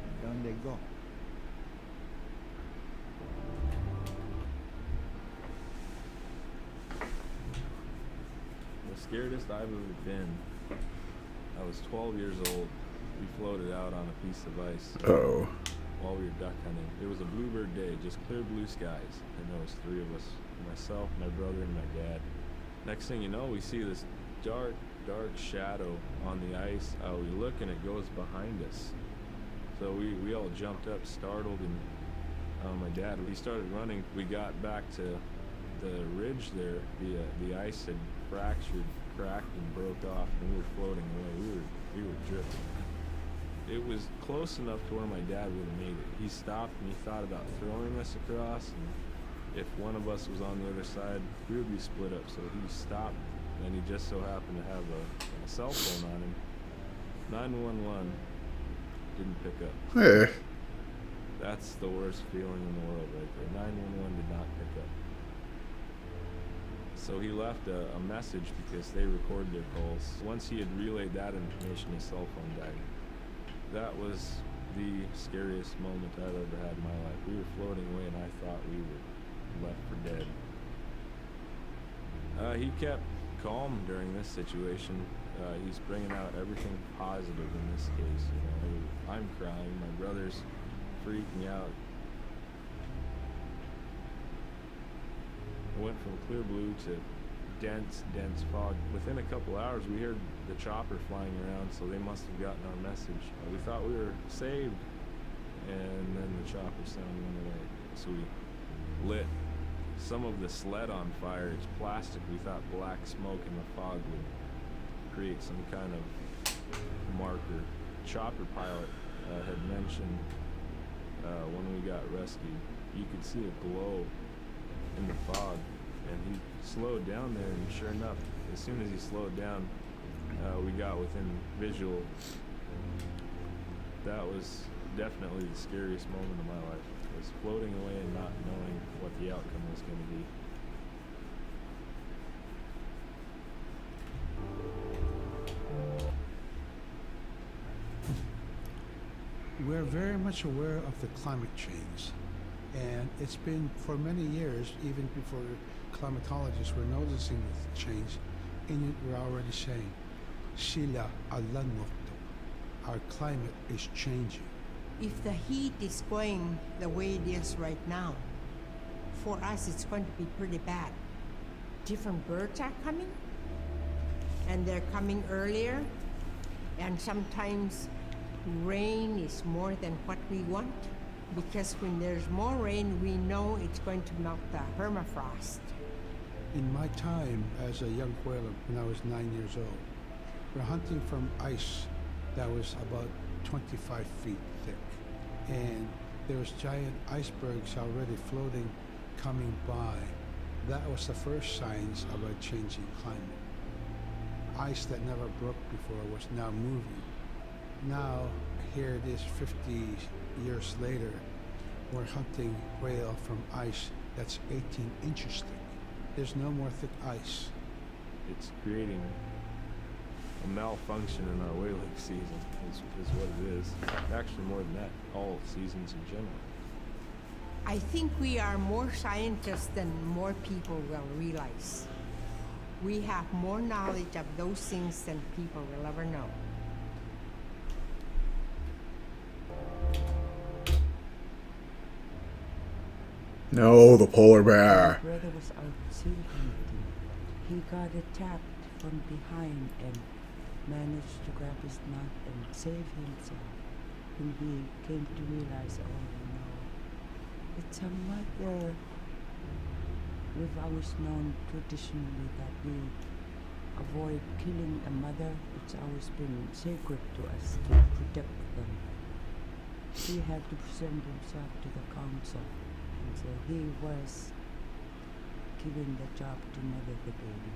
and down they go. The scariest I've ever been, I was 12 years old. We floated out on a piece of ice Oh. while we were duck hunting. It was a bluebird day, just clear blue skies. And there was 3 of us, myself, my brother, and my dad. Next thing you know, we see this dark shadow on the ice. We look and it goes behind us. So we all jumped up, startled, and my dad, he started running. We got back to the ridge there, the ice had fractured, cracked, and broke off, and we were floating away. We were drifting. It was close enough to where my dad would have made it. He stopped and he thought about throwing us across, and if one of us was on the other side, we would be split up. So he stopped, and he just so happened to have a cell phone on him. 911 didn't pick up. Hey. That's the worst feeling in the world right there. 911 did not pick up. So he left a message because they recorded their calls. Once he had relayed that information, his cell phone died. That was the scariest moment I've ever had in my life. We were floating away and I thought we were left for dead. He kept calm during this situation. He's bringing out everything positive in this case. You know, I'm crying, my brother's freaking out. It went from clear blue to dense fog. Within a couple hours, we heard the chopper flying around, so they must have gotten our message. We thought we were saved, and then the chopper sound went away. So we lit some of the sled on fire. It's plastic. We thought black smoke in the fog would create some kind of marker. Chopper pilot had mentioned when we got rescued, you could see a glow in the fog, and he slowed down there, and sure enough, as soon as he slowed down, we got within visual. That was definitely the scariest moment of my life, was floating away and not knowing what the outcome was going to be. We're very much aware of the climate change, and it's been for many years, even before climatologists were noticing the change. In it, we're already saying, Sila alanmokto, our climate is changing. If the heat is going the way it is right now, for us it's going to be pretty bad. Different birds are coming, and they're coming earlier, and sometimes rain is more than what we want, because when there's more rain, we know it's going to melt the permafrost. In my time as a young whaler, when I was 9 years old, we're hunting from ice that was about 25 feet thick. And there was giant icebergs already floating, coming by. That was the first signs of a changing climate. Ice that never broke before was now moving. Now, here it is 50 years later, we're hunting whale from ice that's 18 inches thick. There's no more thick ice. It's creating a malfunction in our whaling season, is what it is. Actually, more than that, all seasons in general. I think we are more scientists than more people will realize. We have more knowledge of those things than people will ever know. No, the polar bear. My brother was out seal hunting. He got attacked from behind and managed to grab his knot and save himself. When he came to realize, oh no, it's a mother. We've always known traditionally that we avoid killing a mother. It's always been sacred to us to protect them. He had to present himself to the council. And so he was giving the job to mother the baby,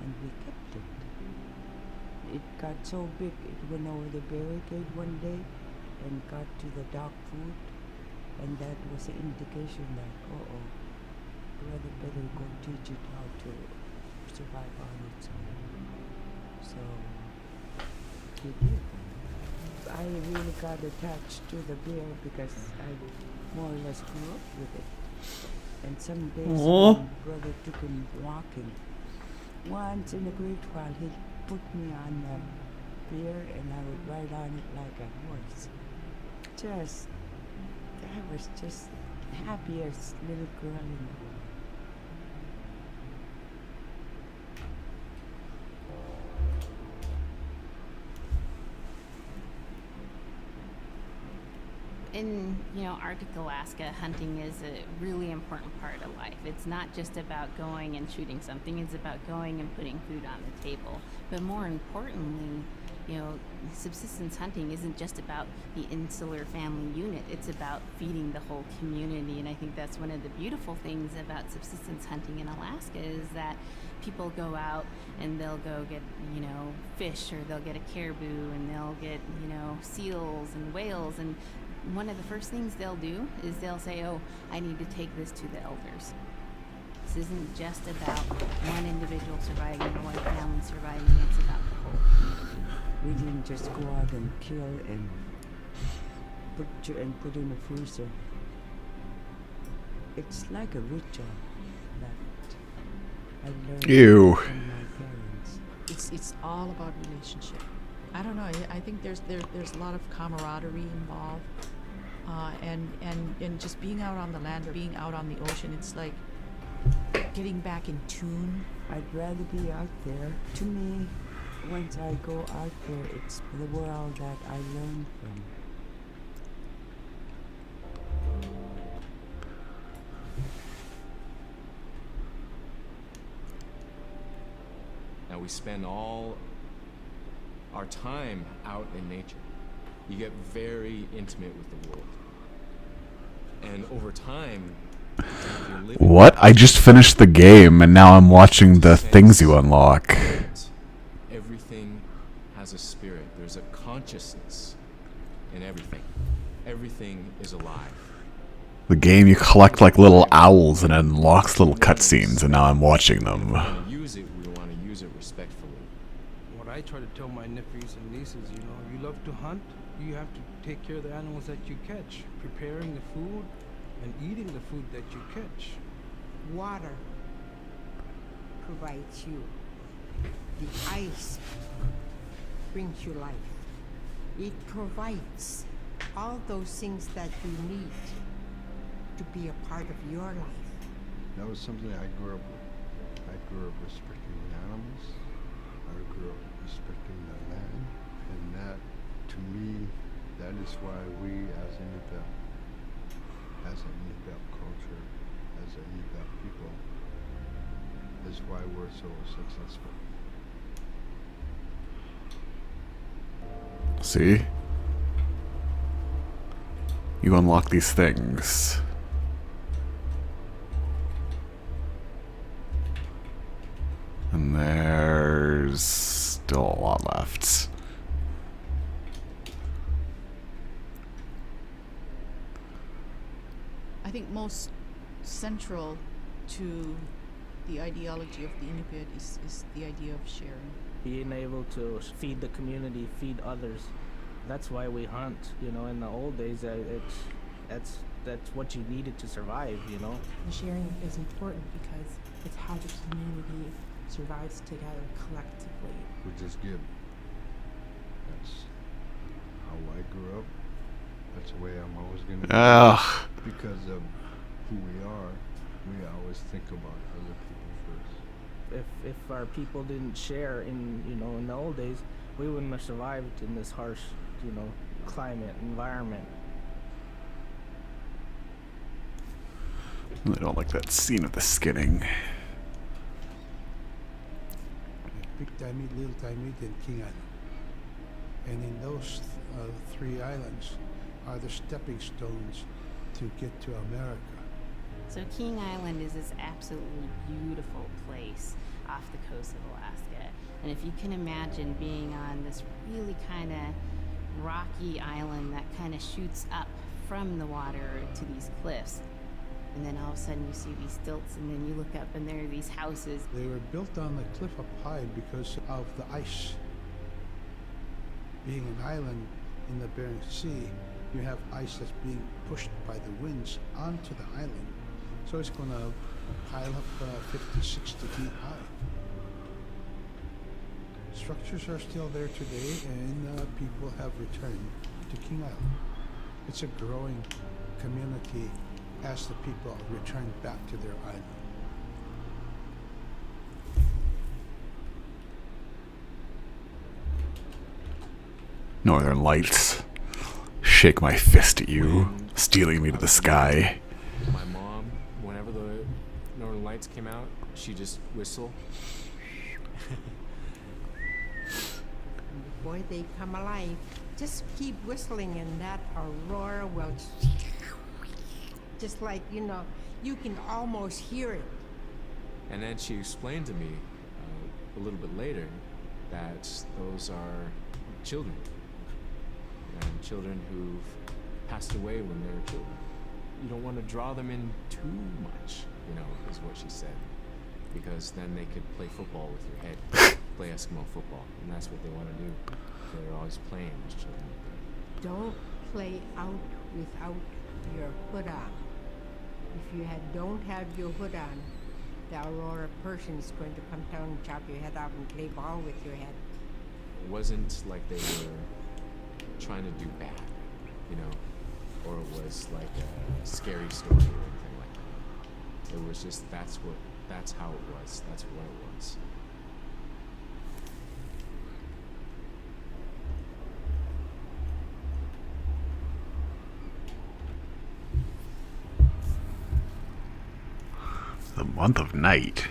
and we kept it. It got so big, it went over the barricade one day and got to the dog food, and that was an indication that, uh-oh, brother better go teach it how to survive on its own. So he did. I really got attached to the bear because I more or less grew up with it. And some days my brother took him walking. Once in a great while he put me on the bear and I would ride on it like a horse. I was just happiest little girl in the world. in, you know, Arctic Alaska, hunting is a really important part of life. It's not just about going and shooting something, it's about going and putting food on the table. But more importantly, you know, subsistence hunting isn't just about the insular family unit, it's about feeding the whole community. And I think that's one of the beautiful things about subsistence hunting in Alaska is that people go out and they'll go get, you know, fish, or they'll get a caribou, and they'll get, you know, seals and whales. And one of the first things they'll do is they'll say, oh, I need to take this to the elders. This isn't just about one individual surviving or one family surviving, it's about the whole community. We didn't just go out and kill and put in a freezer. It's like a ritual that I learned Ew. from my parents. It's all about relationship. I don't know. I think there's a lot of camaraderie involved, and just being out on the land or being out on the ocean. It's like getting back in tune. I'd rather be out there. To me, once I go out there, it's the world that I learn from. Now we spend all our time out in nature. You get very intimate with the world. And over time, you're living What? I just finished the game and now I'm watching the things you unlock. Everything has a spirit. There's a consciousness in everything. Everything is alive. The game, you collect like little owls and it unlocks little cutscenes, and now I'm watching them. If we want to use it, we want to use it respectfully. What I try to tell my nephews and nieces, you know, you love to hunt, you have to take care of the animals that you catch, preparing the food and eating the food that you catch. Water provides you. The ice brings you life. It provides all those things that you need to be a part of your life. That was something I grew up with. I grew up respecting the animals. I grew up respecting the land. And that, to me, that is why we as an Inuit culture, as an Inuit people, is why we're so successful. See? You unlock these things. And there's still a lot left. I think most central to the ideology of the Inupiat is the idea of sharing. Being able to feed the community, feed others. That's why we hunt, you know. In the old days, that's what you needed to survive, you know. The sharing is important because it's how the community survives together collectively. We just give. That's how I grew up. That's the way I'm always going to be. Ugh. Because of who we are, we always think about other people first. If our people didn't share in the old days, we wouldn't have survived in this harsh, climate, environment. I don't like that scene of the skinning. Big Timid, Little Timid, and King Island. And in those three islands are the stepping stones to get to America. So King Island is this absolutely beautiful place off the coast of Alaska. And if you can imagine being on this really kind of rocky island that kind of shoots up from the water to these cliffs, and then all of a sudden you see these stilts, and then you look up and there are these houses. They were built on the cliff up high because of the ice. Being an island in the Bering Sea, you have ice that's being pushed by the winds onto the island. So it's going to pile up 50, 60 feet high. Structures are still there today, and people have returned to King Island. It's a growing community as the people return back to their island. Northern Lights. shake my fist at you, When stealing me to I the was sky. young, my mom, whenever the Northern Lights came out, she just whistle. Boy, they come alive. Just keep whistling and that aurora will just like, you know, you can almost hear it. And then she explained to me a little bit later that those are children. And children who've passed away when they were children. You don't want to draw them in too much, you know, is what she said. Because then they could play football with your head, play Eskimo football, and that's what they want to do. They're always playing, those children. Don't play out without your hood on. If you don't have your hood on, the Aurora person is going to come down and chop your head off and play ball with your head. It wasn't like they were trying to do bad, you know, or it was like a scary story or anything like that. It was just that's how it was. That's what it was. The month of night.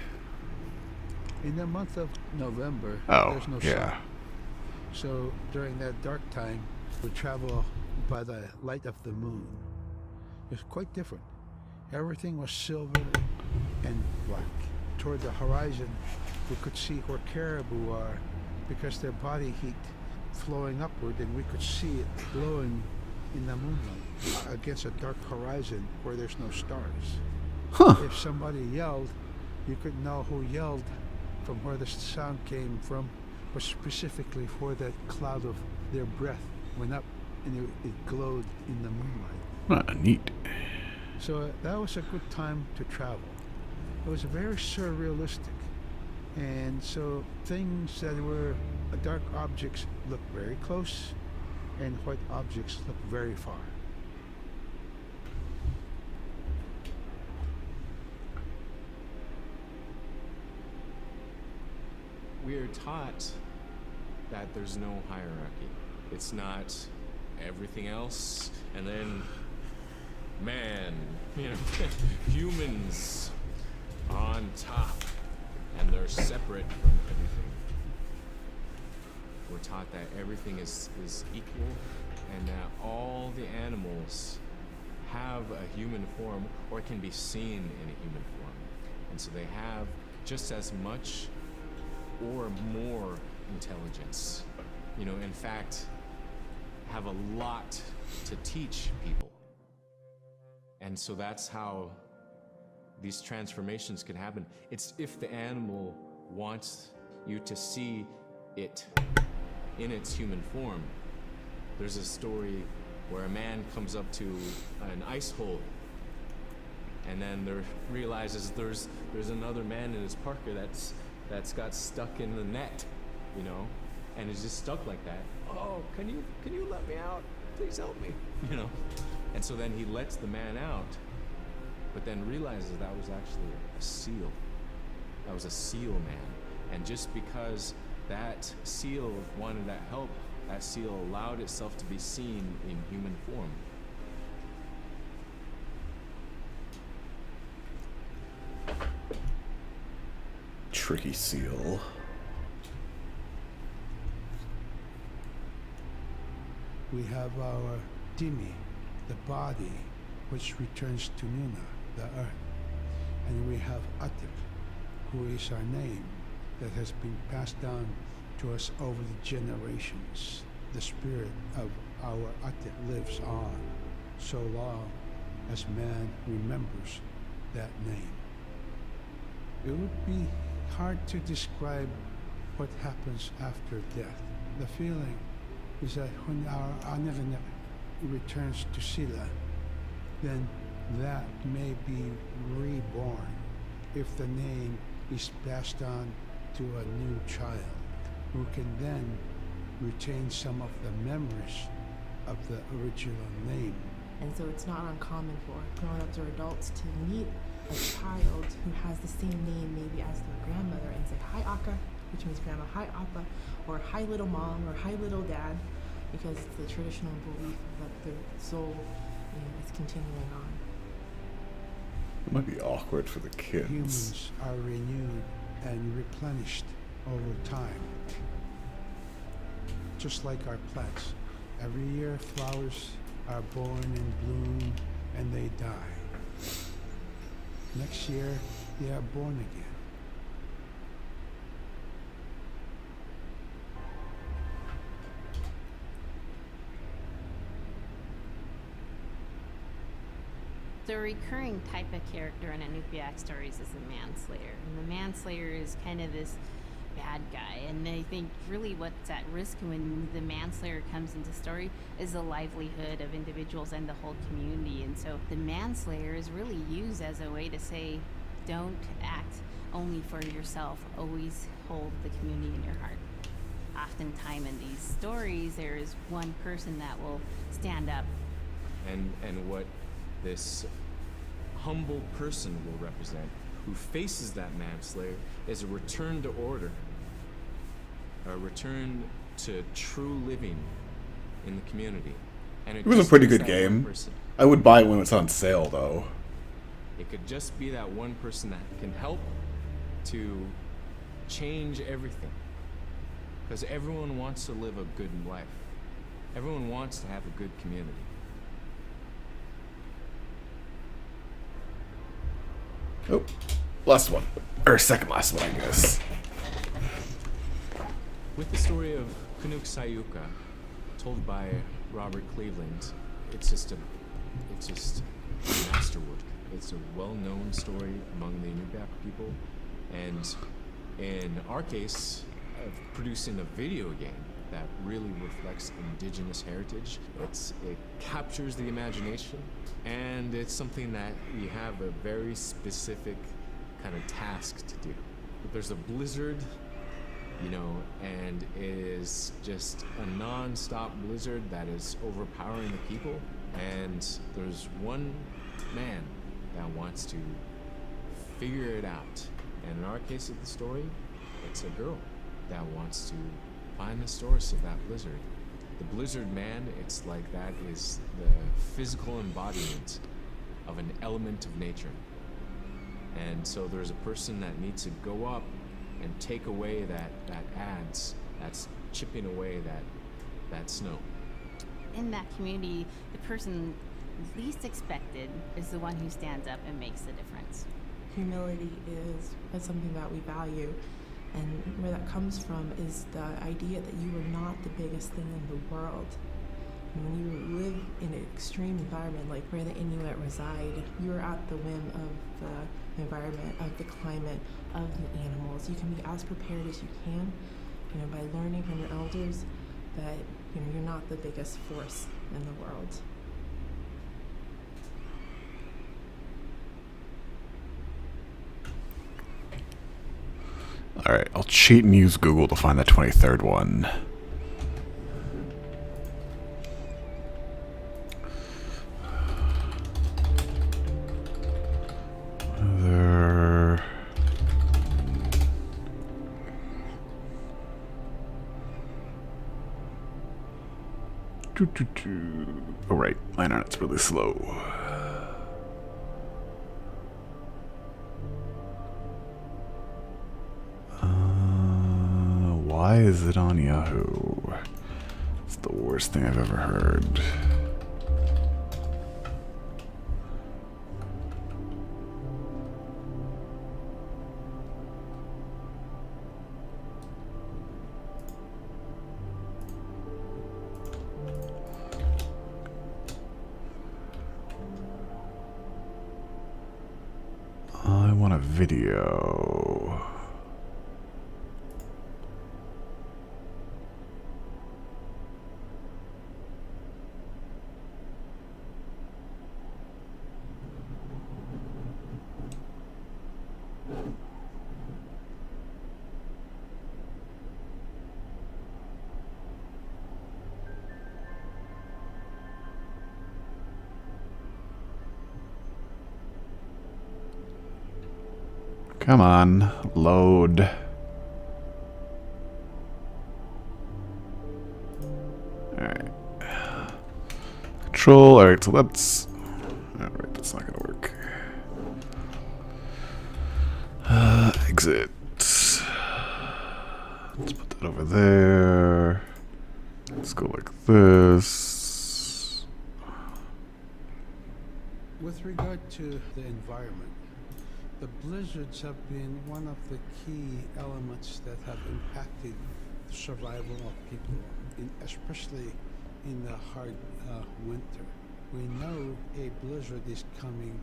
In the month of November, Oh, there's no yeah. sun. So during that dark time, we travel by the light of the moon. It's quite different. Everything was silver and black. Toward the horizon, we could see where caribou are because their body heat flowing upward, and we could see it glowing in the moonlight against a dark horizon where there's no stars. Huh. If somebody yelled, you could know who yelled from where the sound came from, but specifically where that cloud of their breath went up and it glowed in the moonlight. Neat. So that was a good time to travel. It was very surrealistic. And so things that were dark objects looked very close, and white objects looked very far. We are taught that there's no hierarchy. It's not everything else, and then man, you know, humans on top, and they're separate from everything. We're taught that everything is equal, and that all the animals have a human form, or can be seen in a human form. And so they have just as much or more intelligence. You know, in fact, have a lot to teach people. And so that's how these transformations can happen. It's if the animal wants you to see it in its human form. There's a story where a man comes up to an ice hole, and then realizes there's another man in his parka that's got stuck in the net, you know, and is just stuck like that. Oh, can you let me out? Please help me, you know. And so then he lets the man out, but then realizes that was actually a seal. That was a seal man. And just because that seal wanted that help, that seal allowed itself to be seen in human form. Tricky seal. We have our Dimi, the body, which returns to Nuna, the earth. And we have Atik, who is our name that has been passed down to us over the generations. The spirit of our Atik lives on so long as man remembers that name. It would be hard to describe what happens after death. The feeling is that when our Anaganak returns to Sila, then that may be reborn if the name is passed on to a new child, who can then retain some of the memories of the original name. And so it's not uncommon for grown-ups or adults to meet a child who has the same name maybe as their grandmother and say, "Hi, Akka," which means grandma, "Hi, Appa," or "Hi, little mom," or "Hi, little dad." because it's the traditional belief that the soul, is continuing on. It might be awkward for the kids. Humans are renewed and replenished over time. Just like our plants. Every year flowers are born and bloom and they die. Next year they are born again. The recurring type of character in Inupiaq stories is the manslayer. And the manslayer is kind of this bad guy. And I think really what's at risk when the manslayer comes into story is the livelihood of individuals and the whole community. And so the manslayer is really used as a way to say, don't act only for yourself. Always hold the community in your heart. Oftentimes in these stories, there is one person that will stand up. And what this humble person will represent, who faces that manslayer, is a return to order, a return to true living in the community. And It was a just pretty takes good that one game. person. I would buy it when it's on sale, though. It could just be that one person that can help to change everything. Because everyone wants to live a good life. Everyone wants to have a good community. Oh, last one. Or second last one, I guess. With the story of Canuck Sayuka, told by Robert Cleveland, it's just a masterwork. It's a well-known story among the Inupiaq people, and in our case, of producing a video game that really reflects indigenous heritage. It captures the imagination, and it's something that we have a very specific kind of task to do. But there's a blizzard, and it is just a non-stop blizzard that is overpowering the people, and there's one man that wants to figure it out. And in our case of the story, it's a girl that wants to find the source of that blizzard. The blizzard man, it's like that is the physical embodiment of an element of nature. And so there's a person that needs to go up and take away that adze that's chipping away that snow. In that community, the person least expected is the one who stands up and makes the difference. Humility is something that we value, and where that comes from is the idea that you are not the biggest thing in the world. When you live in an extreme environment like where the Inuit reside, you're at the whim of the environment, of the climate, of the animals. You can be as prepared as you can, by learning from your elders that you're not the biggest force in the world. Alright, I'll cheat and use Google to find the 23rd one. Oh, right. My internet's really slow. Why is it on Yahoo? It's the worst thing I've ever heard. I want a video. Come on, load. Alright. control. Alright, so that's... Alright, that's not gonna work. Exit. Let's put that over there. Let's go like this. With regard to the environment, the blizzards have been one of the key elements that have impacted the survival of people, especially in the hard winter. We know a blizzard is coming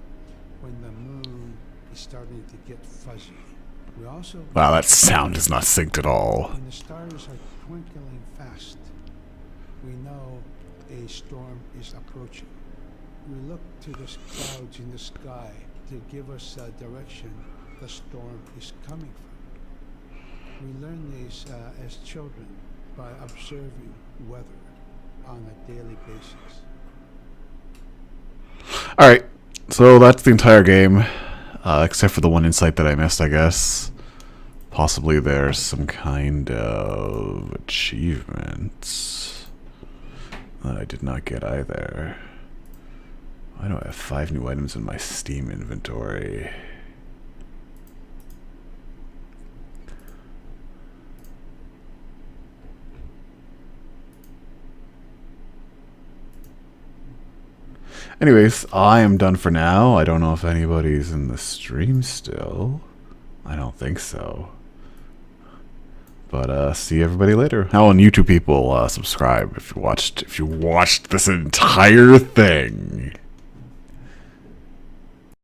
when the moon is starting to get fuzzy. We also Wow, that sound is not synced at all. when the stars are twinkling fast, we know a storm is approaching. We look to the clouds in the sky to give us a direction the storm is coming from. We learn these as children by observing weather on a daily basis. Alright, so that's the entire game. Except for the one insight that I missed, I guess. Possibly there's some kind of achievement that I did not get either. Why do I have 5 new items in my Steam inventory? Anyways, I am done for now. I don't know if anybody's in the stream still. I don't think so. But see everybody later. Oh, and YouTube people, subscribe if you watched this entire thing.